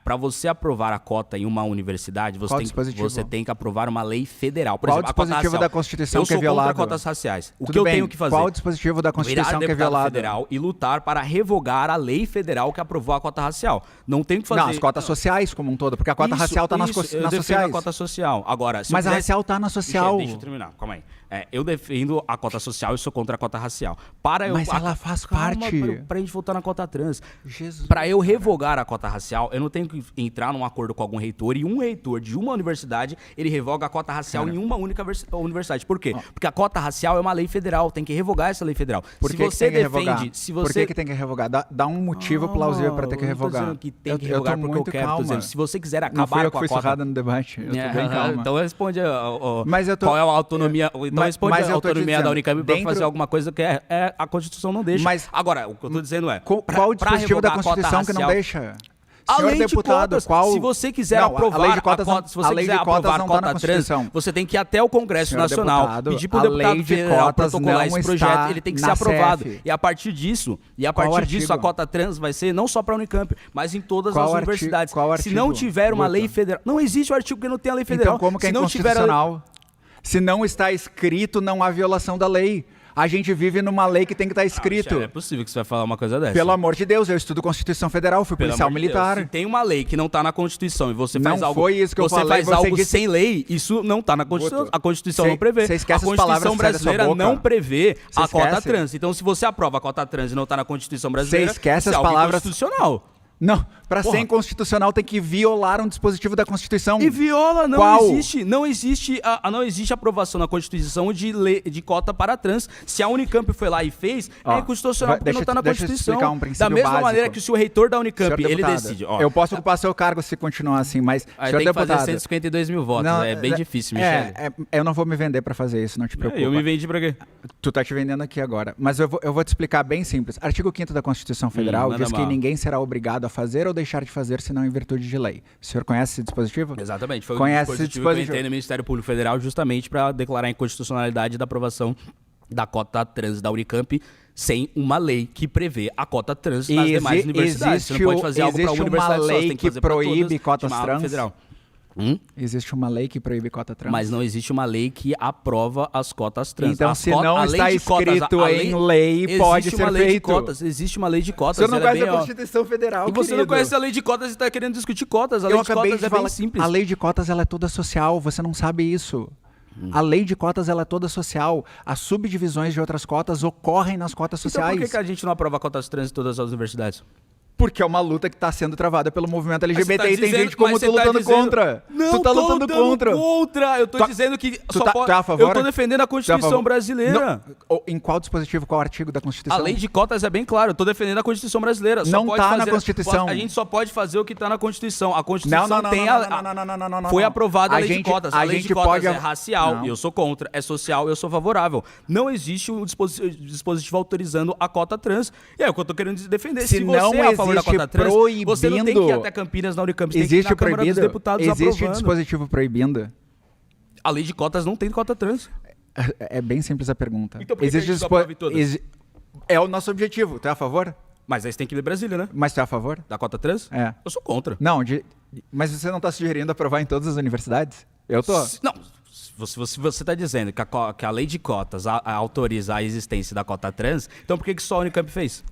[SPEAKER 1] para você aprovar a cota em uma universidade,
[SPEAKER 2] Qual dispositivo?
[SPEAKER 1] você tem que aprovar uma lei federal. Por
[SPEAKER 2] Qual
[SPEAKER 1] exemplo, a cota
[SPEAKER 2] dispositivo
[SPEAKER 1] racial.
[SPEAKER 2] da Constituição
[SPEAKER 1] eu
[SPEAKER 2] que é
[SPEAKER 1] sou
[SPEAKER 2] violado?
[SPEAKER 1] contra cotas raciais. O
[SPEAKER 2] Tudo
[SPEAKER 1] que eu
[SPEAKER 2] bem,
[SPEAKER 1] tenho que fazer?
[SPEAKER 2] Qual dispositivo da Constituição
[SPEAKER 1] Virar
[SPEAKER 2] que é
[SPEAKER 1] deputado
[SPEAKER 2] violado?
[SPEAKER 1] federal e lutar para revogar a lei federal que aprovou a cota racial. Não tem que fazer...
[SPEAKER 2] Não, as cotas sociais como um todo, porque a cota racial está nas
[SPEAKER 1] eu defendo
[SPEAKER 2] sociais.
[SPEAKER 1] a cota social. Agora, se
[SPEAKER 2] Mas
[SPEAKER 1] eu
[SPEAKER 2] a
[SPEAKER 1] quisesse-
[SPEAKER 2] racial está na social.
[SPEAKER 1] Deixa eu terminar, calma aí. Eu defendo a cota social e sou contra a cota racial.
[SPEAKER 2] Mas ela faz parte.
[SPEAKER 1] Pra gente voltar na cota trans.
[SPEAKER 2] Jesus.
[SPEAKER 1] Pra eu revogar a cota racial, eu não tenho que entrar num acordo com algum reitor e um reitor de uma universidade, ele revoga a cota racial em uma única universidade. Por quê? Porque a cota racial é uma lei federal, tem que revogar essa lei federal.
[SPEAKER 2] Por
[SPEAKER 1] se
[SPEAKER 2] que
[SPEAKER 1] você
[SPEAKER 2] tem que revogar?
[SPEAKER 1] defende, se
[SPEAKER 2] Por
[SPEAKER 1] você
[SPEAKER 2] que tem que revogar? Dá um motivo plausível para ter que
[SPEAKER 1] eu não tô
[SPEAKER 2] revogar.
[SPEAKER 1] dizendo que tem que
[SPEAKER 2] Eu
[SPEAKER 1] revogar
[SPEAKER 2] tô
[SPEAKER 1] porque eu
[SPEAKER 2] muito
[SPEAKER 1] quero, tô
[SPEAKER 2] calma.
[SPEAKER 1] dizendo, se você quiser
[SPEAKER 2] Não
[SPEAKER 1] acabar
[SPEAKER 2] fui eu que
[SPEAKER 1] com a
[SPEAKER 2] fui
[SPEAKER 1] cota...
[SPEAKER 2] surrada no debate. Eu tô bem calma.
[SPEAKER 1] Então responde
[SPEAKER 2] Mas eu tô-
[SPEAKER 1] qual é a autonomia, então responde
[SPEAKER 2] mas
[SPEAKER 1] a
[SPEAKER 2] eu tô te
[SPEAKER 1] autonomia da
[SPEAKER 2] dizendo,
[SPEAKER 1] Unicamp para
[SPEAKER 2] dentro-
[SPEAKER 1] fazer alguma coisa que a Constituição não deixa.
[SPEAKER 2] Mas-
[SPEAKER 1] Agora, o que eu tô dizendo é...
[SPEAKER 2] Qual o dispositivo da Constituição que não deixa?
[SPEAKER 1] A
[SPEAKER 2] Senhor
[SPEAKER 1] lei
[SPEAKER 2] deputado,
[SPEAKER 1] de cotas,
[SPEAKER 2] qual...
[SPEAKER 1] se você quiser
[SPEAKER 2] Não,
[SPEAKER 1] aprovar
[SPEAKER 2] a lei de cotas,
[SPEAKER 1] a cota, se
[SPEAKER 2] a
[SPEAKER 1] você
[SPEAKER 2] lei
[SPEAKER 1] quiser
[SPEAKER 2] de cotas
[SPEAKER 1] aprovar a
[SPEAKER 2] não tá na
[SPEAKER 1] cota trans,
[SPEAKER 2] Constituição.
[SPEAKER 1] você tem que ir até o Congresso
[SPEAKER 2] Senhor
[SPEAKER 1] Nacional,
[SPEAKER 2] deputado,
[SPEAKER 1] pedir pro
[SPEAKER 2] a
[SPEAKER 1] deputado
[SPEAKER 2] lei de
[SPEAKER 1] federal
[SPEAKER 2] cotas
[SPEAKER 1] protocolar
[SPEAKER 2] não
[SPEAKER 1] esse
[SPEAKER 2] está
[SPEAKER 1] projeto, ele tem que ser
[SPEAKER 2] na
[SPEAKER 1] aprovado.
[SPEAKER 2] CF.
[SPEAKER 1] E a partir disso,
[SPEAKER 2] Qual
[SPEAKER 1] a
[SPEAKER 2] artigo?
[SPEAKER 1] cota trans vai ser não só para a Unicamp, mas em todas
[SPEAKER 2] Qual
[SPEAKER 1] as
[SPEAKER 2] artigo?
[SPEAKER 1] universidades.
[SPEAKER 2] Qual
[SPEAKER 1] Se não
[SPEAKER 2] artigo?
[SPEAKER 1] tiver uma
[SPEAKER 2] Luta.
[SPEAKER 1] lei federal, não existe o artigo que não tem a lei federal.
[SPEAKER 2] Então como que é
[SPEAKER 1] Se não tiver a lei-
[SPEAKER 2] inconstitucional? Se não está escrito, não há violação da lei. A gente vive numa lei que tem que estar escrito.
[SPEAKER 1] Michele, é possível que você vai falar uma coisa dessa.
[SPEAKER 2] Pelo amor de Deus, eu estudo Constituição Federal, fui
[SPEAKER 1] Pelo
[SPEAKER 2] policial
[SPEAKER 1] amor de Deus,
[SPEAKER 2] militar.
[SPEAKER 1] se tem uma lei que não está na Constituição e você faz
[SPEAKER 2] Não
[SPEAKER 1] algo,
[SPEAKER 2] foi isso que eu
[SPEAKER 1] você
[SPEAKER 2] falei,
[SPEAKER 1] faz
[SPEAKER 2] você
[SPEAKER 1] algo
[SPEAKER 2] disse-
[SPEAKER 1] sem lei, isso não está na Constituição.
[SPEAKER 2] Guto,
[SPEAKER 1] A Constituição
[SPEAKER 2] cê-
[SPEAKER 1] não prevê.
[SPEAKER 2] cê esquece
[SPEAKER 1] A
[SPEAKER 2] as palavras
[SPEAKER 1] Constituição
[SPEAKER 2] que saem da sua
[SPEAKER 1] brasileira
[SPEAKER 2] boca.
[SPEAKER 1] não prevê
[SPEAKER 2] Cê
[SPEAKER 1] a cota
[SPEAKER 2] esquece.
[SPEAKER 1] trans. Então, se você aprova a cota trans e não está na Constituição brasileira,
[SPEAKER 2] esquece
[SPEAKER 1] isso
[SPEAKER 2] as
[SPEAKER 1] é algo
[SPEAKER 2] palavras-
[SPEAKER 1] inconstitucional.
[SPEAKER 2] Não, para
[SPEAKER 1] Porra.
[SPEAKER 2] ser inconstitucional tem que violar um dispositivo da Constituição.
[SPEAKER 1] E viola, não
[SPEAKER 2] Qual?
[SPEAKER 1] existe. Não existe aprovação na Constituição de cota para trans. Se a Unicamp foi lá e fez,
[SPEAKER 2] Ó,
[SPEAKER 1] é inconstitucional porque não está na
[SPEAKER 2] deixa eu te
[SPEAKER 1] Constituição.
[SPEAKER 2] explicar um princípio
[SPEAKER 1] Da mesma
[SPEAKER 2] básico.
[SPEAKER 1] maneira que se o reitor da Unicamp,
[SPEAKER 2] Senhor
[SPEAKER 1] ele
[SPEAKER 2] deputado,
[SPEAKER 1] decide. Ó,
[SPEAKER 2] eu posso ocupar seu cargo se continuar assim, mas,
[SPEAKER 1] aí
[SPEAKER 2] senhor
[SPEAKER 1] tem que fazer
[SPEAKER 2] deputado...
[SPEAKER 1] 152 mil votos.
[SPEAKER 2] Não,
[SPEAKER 1] É bem difícil, Michele.
[SPEAKER 2] eu não vou me vender para fazer isso, não te preocupa.
[SPEAKER 1] Eu me vendi pra quê?
[SPEAKER 2] Tu tá te vendendo aqui agora. Mas eu vou te explicar bem simples. Artigo 5º da Constituição Federal
[SPEAKER 1] manda
[SPEAKER 2] diz que
[SPEAKER 1] mal.
[SPEAKER 2] ninguém será obrigado a fazer ou deixar de fazer senão em virtude de lei. O senhor conhece esse dispositivo?
[SPEAKER 1] Exatamente. Foi
[SPEAKER 2] Conhece
[SPEAKER 1] o
[SPEAKER 2] esse
[SPEAKER 1] dispositivo que eu
[SPEAKER 2] dispositivo?
[SPEAKER 1] entrei no Ministério Público Federal justamente para declarar a inconstitucionalidade da aprovação da cota trans da Unicamp sem uma lei que prevê a cota trans nas demais universidades. Você não pode fazer algo para uma
[SPEAKER 2] existe
[SPEAKER 1] universidade
[SPEAKER 2] uma
[SPEAKER 1] só,
[SPEAKER 2] lei
[SPEAKER 1] você tem que
[SPEAKER 2] que
[SPEAKER 1] fazer pra todas
[SPEAKER 2] proíbe
[SPEAKER 1] de
[SPEAKER 2] cotas
[SPEAKER 1] uma
[SPEAKER 2] trans?
[SPEAKER 1] federal.
[SPEAKER 2] Existe uma lei que proíbe cota trans.
[SPEAKER 1] Mas não existe uma lei que aprova as cotas trans.
[SPEAKER 2] Então,
[SPEAKER 1] As
[SPEAKER 2] se
[SPEAKER 1] cotas-
[SPEAKER 2] não
[SPEAKER 1] a lei
[SPEAKER 2] está
[SPEAKER 1] de cotas,
[SPEAKER 2] escrito
[SPEAKER 1] a
[SPEAKER 2] em lei, pode
[SPEAKER 1] existe
[SPEAKER 2] ser
[SPEAKER 1] uma lei de
[SPEAKER 2] feito.
[SPEAKER 1] cotas, existe uma lei de cotas.
[SPEAKER 2] O senhor não
[SPEAKER 1] ela é
[SPEAKER 2] conhece
[SPEAKER 1] bem,
[SPEAKER 2] a
[SPEAKER 1] ó,
[SPEAKER 2] Constituição Federal,
[SPEAKER 1] E você não
[SPEAKER 2] querido.
[SPEAKER 1] conhece a lei de cotas e está querendo discutir cotas. A
[SPEAKER 2] Eu
[SPEAKER 1] lei de
[SPEAKER 2] acabei
[SPEAKER 1] cotas
[SPEAKER 2] de
[SPEAKER 1] é
[SPEAKER 2] falar.
[SPEAKER 1] bem simples.
[SPEAKER 2] A lei de cotas ela é toda social, você não sabe isso. A lei de cotas ela é toda social. As subdivisões de outras cotas ocorrem nas cotas
[SPEAKER 1] Então
[SPEAKER 2] sociais.
[SPEAKER 1] por que a gente não aprova cotas trans em todas as universidades?
[SPEAKER 2] Porque é uma luta que está sendo travada pelo movimento LGBT e tem
[SPEAKER 1] dizendo-
[SPEAKER 2] gente como
[SPEAKER 1] mas
[SPEAKER 2] tu
[SPEAKER 1] você tá
[SPEAKER 2] lutando
[SPEAKER 1] dizendo-
[SPEAKER 2] contra.
[SPEAKER 1] Não,
[SPEAKER 2] tu tá
[SPEAKER 1] tô
[SPEAKER 2] lutando contra.
[SPEAKER 1] Eu tô
[SPEAKER 2] Tu-
[SPEAKER 1] dizendo que
[SPEAKER 2] tu
[SPEAKER 1] só
[SPEAKER 2] tá-
[SPEAKER 1] pode...
[SPEAKER 2] tu é a favor?
[SPEAKER 1] Eu tô defendendo a
[SPEAKER 2] Tu é a
[SPEAKER 1] Constituição
[SPEAKER 2] favor?
[SPEAKER 1] brasileira.
[SPEAKER 2] Não, em qual dispositivo, qual artigo da Constituição?
[SPEAKER 1] A lei de cotas é bem claro, eu tô defendendo a Constituição brasileira. Só
[SPEAKER 2] Não
[SPEAKER 1] pode
[SPEAKER 2] tá na
[SPEAKER 1] fazer-
[SPEAKER 2] Constituição.
[SPEAKER 1] A gente só pode fazer o que tá na Constituição. A Constituição
[SPEAKER 2] Não,
[SPEAKER 1] tem
[SPEAKER 2] não.
[SPEAKER 1] Foi aprovada a lei de
[SPEAKER 2] gente-
[SPEAKER 1] cotas. A lei de
[SPEAKER 2] gente
[SPEAKER 1] cotas
[SPEAKER 2] pode-
[SPEAKER 1] é racial
[SPEAKER 2] Não.
[SPEAKER 1] e eu sou contra. É social e eu sou favorável. Não existe um dispositivo autorizando a cota trans. E é o que eu tô querendo defender.
[SPEAKER 2] Se
[SPEAKER 1] Se
[SPEAKER 2] não
[SPEAKER 1] você é a favor da
[SPEAKER 2] existe
[SPEAKER 1] cota trans, você não tem que ir
[SPEAKER 2] proibindo-
[SPEAKER 1] até Campinas, na Unicamp. Você tem que ir
[SPEAKER 2] Existe
[SPEAKER 1] na Câmara
[SPEAKER 2] proibido?
[SPEAKER 1] dos Deputados
[SPEAKER 2] Existe
[SPEAKER 1] aprovando.
[SPEAKER 2] dispositivo proibindo?
[SPEAKER 1] A lei de cotas não tem cota trans.
[SPEAKER 2] É bem simples a pergunta.
[SPEAKER 1] Então por que que a gente só aprova em todas?
[SPEAKER 2] É o nosso objetivo. Tu é a favor?
[SPEAKER 1] Mas aí você tem que ir em Brasília, né?
[SPEAKER 2] Mas tu é a favor?
[SPEAKER 1] Da cota trans?
[SPEAKER 2] É.
[SPEAKER 1] Eu sou contra.
[SPEAKER 2] Não, mas você não está sugerindo aprovar em todas as universidades? Eu tô.
[SPEAKER 1] Não, você está dizendo que a lei de cotas autoriza a existência da cota trans, então por que só a Unicamp fez?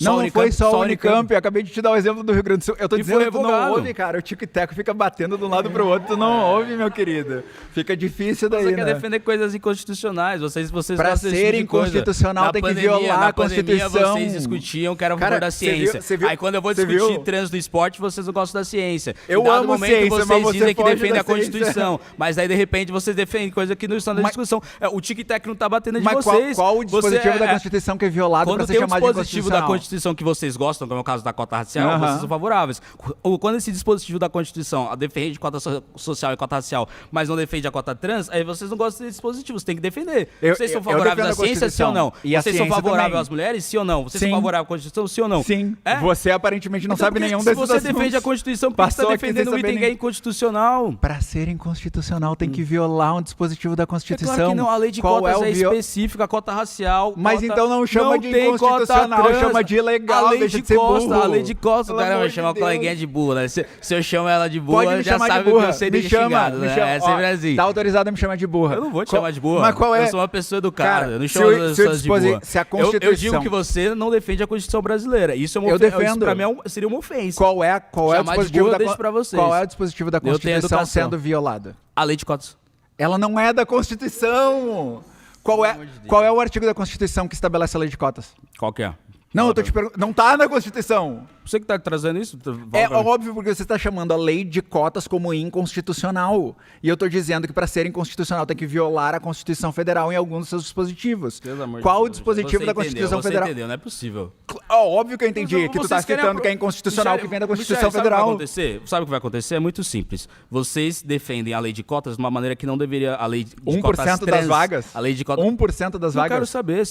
[SPEAKER 2] Não foi só a Unicamp, eu acabei de te dar o exemplo do Rio Grande do Sul. Eu tô
[SPEAKER 1] E
[SPEAKER 2] dizendo
[SPEAKER 1] foi
[SPEAKER 2] que tu não
[SPEAKER 1] revogado.
[SPEAKER 2] ouve, cara. O Tico e Teco fica batendo de um lado pro outro, tu não ouve, meu querido. Fica difícil daí,
[SPEAKER 1] Você quer
[SPEAKER 2] né?
[SPEAKER 1] defender coisas inconstitucionais, vocês
[SPEAKER 2] Pra
[SPEAKER 1] gostam desse
[SPEAKER 2] ser
[SPEAKER 1] tipo de coisa.
[SPEAKER 2] inconstitucional
[SPEAKER 1] Na
[SPEAKER 2] tem que
[SPEAKER 1] pandemia-
[SPEAKER 2] violar
[SPEAKER 1] na
[SPEAKER 2] a Constituição.
[SPEAKER 1] pandemia vocês discutiam que era a favor
[SPEAKER 2] Cara,
[SPEAKER 1] da
[SPEAKER 2] você viu-
[SPEAKER 1] ciência.
[SPEAKER 2] você viu-
[SPEAKER 1] Aí quando eu vou
[SPEAKER 2] você
[SPEAKER 1] discutir
[SPEAKER 2] viu?
[SPEAKER 1] trans do esporte, vocês não gostam da ciência.
[SPEAKER 2] Eu
[SPEAKER 1] Em dado
[SPEAKER 2] amo
[SPEAKER 1] momento,
[SPEAKER 2] ciência,
[SPEAKER 1] vocês
[SPEAKER 2] mas você
[SPEAKER 1] dizem que
[SPEAKER 2] foge
[SPEAKER 1] defendem
[SPEAKER 2] da
[SPEAKER 1] a Constituição, mas aí de repente vocês defendem coisa que não está na
[SPEAKER 2] Mas-
[SPEAKER 1] discussão. O tic-tac não tá batendo de
[SPEAKER 2] Mas
[SPEAKER 1] vocês.
[SPEAKER 2] qual o dispositivo
[SPEAKER 1] Você-
[SPEAKER 2] da Constituição que é violado
[SPEAKER 1] Quando
[SPEAKER 2] pra ser
[SPEAKER 1] tem um
[SPEAKER 2] chamado de
[SPEAKER 1] dispositivo da
[SPEAKER 2] inconstitucional?
[SPEAKER 1] Constituição que vocês gostam, como é o caso da cota racial,
[SPEAKER 2] Aham.
[SPEAKER 1] vocês são favoráveis. Ou quando esse dispositivo da Constituição defende cota social e cota racial, mas não defende a cota trans, aí vocês não gostam desse dispositivo, você tem que defender. Vocês são
[SPEAKER 2] eu
[SPEAKER 1] favoráveis
[SPEAKER 2] defendo
[SPEAKER 1] à
[SPEAKER 2] a
[SPEAKER 1] ciência, sim ou não?
[SPEAKER 2] Constituição. E a
[SPEAKER 1] Vocês são
[SPEAKER 2] ciência
[SPEAKER 1] favoráveis
[SPEAKER 2] também.
[SPEAKER 1] às mulheres, sim ou não? Vocês
[SPEAKER 2] Sim.
[SPEAKER 1] são favoráveis à Constituição, sim ou não?
[SPEAKER 2] Sim.
[SPEAKER 1] É?
[SPEAKER 2] Você aparentemente não
[SPEAKER 1] Então
[SPEAKER 2] sabe
[SPEAKER 1] por que
[SPEAKER 2] nenhum
[SPEAKER 1] se
[SPEAKER 2] desses
[SPEAKER 1] você
[SPEAKER 2] assuntos.
[SPEAKER 1] defende a Constituição, por que você
[SPEAKER 2] Passou
[SPEAKER 1] está
[SPEAKER 2] aqui sem
[SPEAKER 1] defendendo um
[SPEAKER 2] saber
[SPEAKER 1] item que é
[SPEAKER 2] nem-
[SPEAKER 1] inconstitucional?
[SPEAKER 2] Pra ser inconstitucional tem que violar um dispositivo da
[SPEAKER 1] É
[SPEAKER 2] Constituição.
[SPEAKER 1] claro que não, a lei de
[SPEAKER 2] Qual
[SPEAKER 1] cotas
[SPEAKER 2] o
[SPEAKER 1] é
[SPEAKER 2] vio-
[SPEAKER 1] específica, a cota racial.
[SPEAKER 2] Mas
[SPEAKER 1] cota-
[SPEAKER 2] então não chama de
[SPEAKER 1] tem cota
[SPEAKER 2] inconstitucional,
[SPEAKER 1] trans.
[SPEAKER 2] chama de ilegal,
[SPEAKER 1] A lei
[SPEAKER 2] deixa
[SPEAKER 1] de
[SPEAKER 2] de ser
[SPEAKER 1] costa,
[SPEAKER 2] burro.
[SPEAKER 1] a lei de costa,
[SPEAKER 2] Pelo
[SPEAKER 1] o cara
[SPEAKER 2] amor
[SPEAKER 1] vai
[SPEAKER 2] de
[SPEAKER 1] chamar o
[SPEAKER 2] Deus.
[SPEAKER 1] coleguinha de burra, né? Se eu chamo ela de burra,
[SPEAKER 2] Pode me
[SPEAKER 1] já
[SPEAKER 2] chamar
[SPEAKER 1] sabe
[SPEAKER 2] de burra.
[SPEAKER 1] que eu sei
[SPEAKER 2] Me
[SPEAKER 1] de
[SPEAKER 2] chama,
[SPEAKER 1] xingado,
[SPEAKER 2] me
[SPEAKER 1] né?
[SPEAKER 2] chama.
[SPEAKER 1] É sempre
[SPEAKER 2] Ó,
[SPEAKER 1] assim.
[SPEAKER 2] Tá autorizado a me chamar de burra.
[SPEAKER 1] Eu não vou te
[SPEAKER 2] Qual-
[SPEAKER 1] chamar de burra.
[SPEAKER 2] Mas qual é?
[SPEAKER 1] Eu sou uma pessoa educada.
[SPEAKER 2] Cara,
[SPEAKER 1] eu não
[SPEAKER 2] se
[SPEAKER 1] chamo
[SPEAKER 2] o-
[SPEAKER 1] as
[SPEAKER 2] se o
[SPEAKER 1] pessoas de
[SPEAKER 2] disposi-
[SPEAKER 1] burra.
[SPEAKER 2] se a
[SPEAKER 1] Eu
[SPEAKER 2] Constituição-
[SPEAKER 1] digo que você não defende a Constituição brasileira. Isso é uma
[SPEAKER 2] Eu
[SPEAKER 1] ofensa.
[SPEAKER 2] defendo.
[SPEAKER 1] Isso pra mim seria uma ofensa.
[SPEAKER 2] Qual é o
[SPEAKER 1] Chamar de
[SPEAKER 2] dispositivo
[SPEAKER 1] burra,
[SPEAKER 2] da
[SPEAKER 1] deixo pra vocês.
[SPEAKER 2] Qual é o dispositivo da
[SPEAKER 1] Eu tenho
[SPEAKER 2] Constituição
[SPEAKER 1] educação.
[SPEAKER 2] sendo violado?
[SPEAKER 1] A lei de cotas.
[SPEAKER 2] Ela não é da Constituição. Qual é o artigo da Constituição que estabelece a lei de cotas?
[SPEAKER 1] Qual que é?
[SPEAKER 2] Não, eu tô te perguntando. Não tá na Constituição.
[SPEAKER 1] Você que tá trazendo isso?
[SPEAKER 2] É óbvio porque você está chamando a lei de cotas como inconstitucional. E eu estou dizendo que para ser inconstitucional tem que violar a Constituição Federal em alguns dos seus dispositivos.
[SPEAKER 1] Pelo amor de
[SPEAKER 2] Qual o
[SPEAKER 1] Deus,
[SPEAKER 2] dispositivo
[SPEAKER 1] você
[SPEAKER 2] da
[SPEAKER 1] entendeu,
[SPEAKER 2] Constituição
[SPEAKER 1] você
[SPEAKER 2] Federal?
[SPEAKER 1] Entendeu, não é possível.
[SPEAKER 2] Óbvio que eu entendi, que tu
[SPEAKER 1] Vocês
[SPEAKER 2] tá
[SPEAKER 1] querem
[SPEAKER 2] citando que é inconstitucional,
[SPEAKER 1] Michele,
[SPEAKER 2] que vem da Constituição
[SPEAKER 1] Michele,
[SPEAKER 2] Federal.
[SPEAKER 1] Sabe o que vai acontecer? É muito simples. Vocês defendem a lei de cotas de uma maneira que não deveria. A lei de
[SPEAKER 2] 1%
[SPEAKER 1] cotas
[SPEAKER 2] das
[SPEAKER 1] trans,
[SPEAKER 2] vagas?
[SPEAKER 1] A lei de cotas.
[SPEAKER 2] 1% das
[SPEAKER 1] Não quero
[SPEAKER 2] vagas?
[SPEAKER 1] saber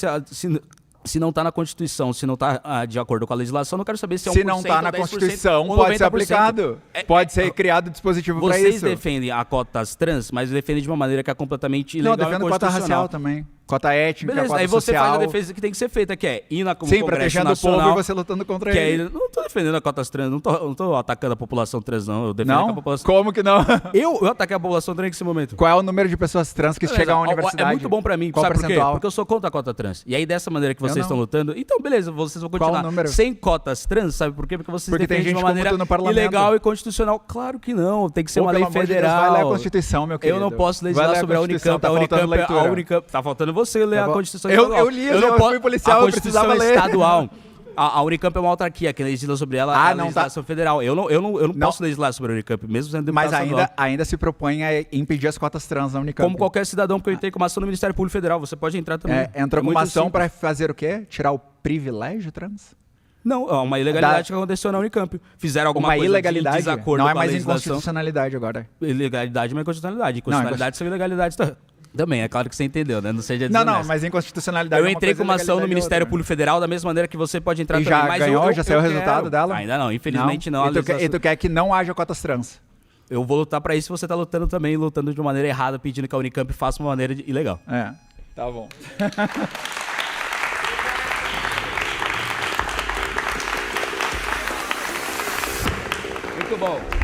[SPEAKER 1] se não está na Constituição, se não está de acordo com a legislação, não quero saber se é 1%,
[SPEAKER 2] Se não está na
[SPEAKER 1] 10%,
[SPEAKER 2] Constituição,
[SPEAKER 1] ou
[SPEAKER 2] pode ser
[SPEAKER 1] 90%.
[SPEAKER 2] aplicado. Pode ser criado dispositivo para
[SPEAKER 1] Vocês
[SPEAKER 2] isso.
[SPEAKER 1] defendem a cotas trans, mas defendem de uma maneira que é completamente
[SPEAKER 2] Não,
[SPEAKER 1] ilegal
[SPEAKER 2] eu defendo
[SPEAKER 1] e
[SPEAKER 2] cota
[SPEAKER 1] inconstitucional.
[SPEAKER 2] racial também. Cota étnica,
[SPEAKER 1] Beleza,
[SPEAKER 2] cota
[SPEAKER 1] aí você
[SPEAKER 2] social.
[SPEAKER 1] faz a defesa que tem que ser feita, que é ir na
[SPEAKER 2] Sim,
[SPEAKER 1] Congresso
[SPEAKER 2] protegendo o
[SPEAKER 1] Nacional,
[SPEAKER 2] povo e você lutando contra
[SPEAKER 1] que
[SPEAKER 2] ele.
[SPEAKER 1] é, não tô defendendo a cotas trans, não tô atacando a população trans, não. Eu defendo
[SPEAKER 2] Não?
[SPEAKER 1] a população...
[SPEAKER 2] Como que não?
[SPEAKER 1] Eu ataquei a população trans nesse momento.
[SPEAKER 2] Qual é o número de pessoas trans que
[SPEAKER 1] Beleza,
[SPEAKER 2] chegam à
[SPEAKER 1] ó,
[SPEAKER 2] universidade?
[SPEAKER 1] É muito bom pra mim,
[SPEAKER 2] Qual
[SPEAKER 1] sabe por quê?
[SPEAKER 2] percentual?
[SPEAKER 1] Porque eu sou contra a cota trans. E aí, dessa maneira que vocês
[SPEAKER 2] não.
[SPEAKER 1] estão lutando, então beleza, vocês vão
[SPEAKER 2] Qual
[SPEAKER 1] continuar
[SPEAKER 2] o número?
[SPEAKER 1] sem cotas trans, sabe por quê? Porque vocês
[SPEAKER 2] Porque tem
[SPEAKER 1] defendem de
[SPEAKER 2] gente
[SPEAKER 1] uma
[SPEAKER 2] como
[SPEAKER 1] maneira
[SPEAKER 2] tu no parlamento.
[SPEAKER 1] ilegal e constitucional. Claro que não, tem que ser
[SPEAKER 2] Pô,
[SPEAKER 1] uma
[SPEAKER 2] pelo
[SPEAKER 1] lei
[SPEAKER 2] amor de Deus,
[SPEAKER 1] federal.
[SPEAKER 2] vai ler a Constituição, meu querido.
[SPEAKER 1] Eu não posso
[SPEAKER 2] Vai
[SPEAKER 1] legislar
[SPEAKER 2] ler a
[SPEAKER 1] sobre a
[SPEAKER 2] Constituição,
[SPEAKER 1] Unicamp.
[SPEAKER 2] tá faltando leitura.
[SPEAKER 1] A Unicamp. Tá faltando você ler
[SPEAKER 2] Tá
[SPEAKER 1] a
[SPEAKER 2] bom.
[SPEAKER 1] Constituição
[SPEAKER 2] Eu
[SPEAKER 1] estadual.
[SPEAKER 2] li,
[SPEAKER 1] não
[SPEAKER 2] eu fui policial,
[SPEAKER 1] a
[SPEAKER 2] eu
[SPEAKER 1] Constituição
[SPEAKER 2] precisava ler.
[SPEAKER 1] estadual. A Unicamp é uma autarquia, quem legisla sobre ela é a
[SPEAKER 2] não tá.
[SPEAKER 1] legislação federal. Eu não posso legislar sobre a Unicamp, mesmo sendo deputado
[SPEAKER 2] Mas
[SPEAKER 1] estadual.
[SPEAKER 2] ainda se propõe a impedir as cotas trans na Unicamp.
[SPEAKER 1] Como qualquer cidadão, porque eu entrei com uma ação no Ministério Público Federal, você pode entrar também.
[SPEAKER 2] Entrou com
[SPEAKER 1] muito
[SPEAKER 2] uma ação
[SPEAKER 1] simples.
[SPEAKER 2] para fazer o quê? Tirar o privilégio trans?
[SPEAKER 1] Não, é uma ilegalidade que aconteceu na Unicamp. Fizeram alguma
[SPEAKER 2] Uma
[SPEAKER 1] coisa
[SPEAKER 2] ilegalidade?
[SPEAKER 1] de desacordo
[SPEAKER 2] Não é
[SPEAKER 1] com a
[SPEAKER 2] mais
[SPEAKER 1] legislação.
[SPEAKER 2] inconstitucionalidade agora.
[SPEAKER 1] Ilegalidade, mas inconstitucionalidade. Inconstitucionalidade são ilegalidades também. É claro que você entendeu, né? Não seja
[SPEAKER 2] Não,
[SPEAKER 1] desonesto.
[SPEAKER 2] mas inconstitucionalidade
[SPEAKER 1] Eu
[SPEAKER 2] é uma
[SPEAKER 1] entrei
[SPEAKER 2] coisa,
[SPEAKER 1] com uma ação no
[SPEAKER 2] ilegalidade é
[SPEAKER 1] Ministério
[SPEAKER 2] outra.
[SPEAKER 1] Público Federal da mesma maneira que você pode entrar
[SPEAKER 2] E
[SPEAKER 1] também.
[SPEAKER 2] já
[SPEAKER 1] Mas
[SPEAKER 2] ganhou?
[SPEAKER 1] eu
[SPEAKER 2] Já saiu o
[SPEAKER 1] quero.
[SPEAKER 2] resultado dela?
[SPEAKER 1] Ainda não, infelizmente não.
[SPEAKER 2] E tu quer que não haja cotas trans?
[SPEAKER 1] Eu vou lutar pra isso, você tá lutando também, lutando de uma maneira errada, pedindo que a Unicamp faça uma maneira ilegal.
[SPEAKER 2] É, tá bom.
[SPEAKER 1] Muito bom.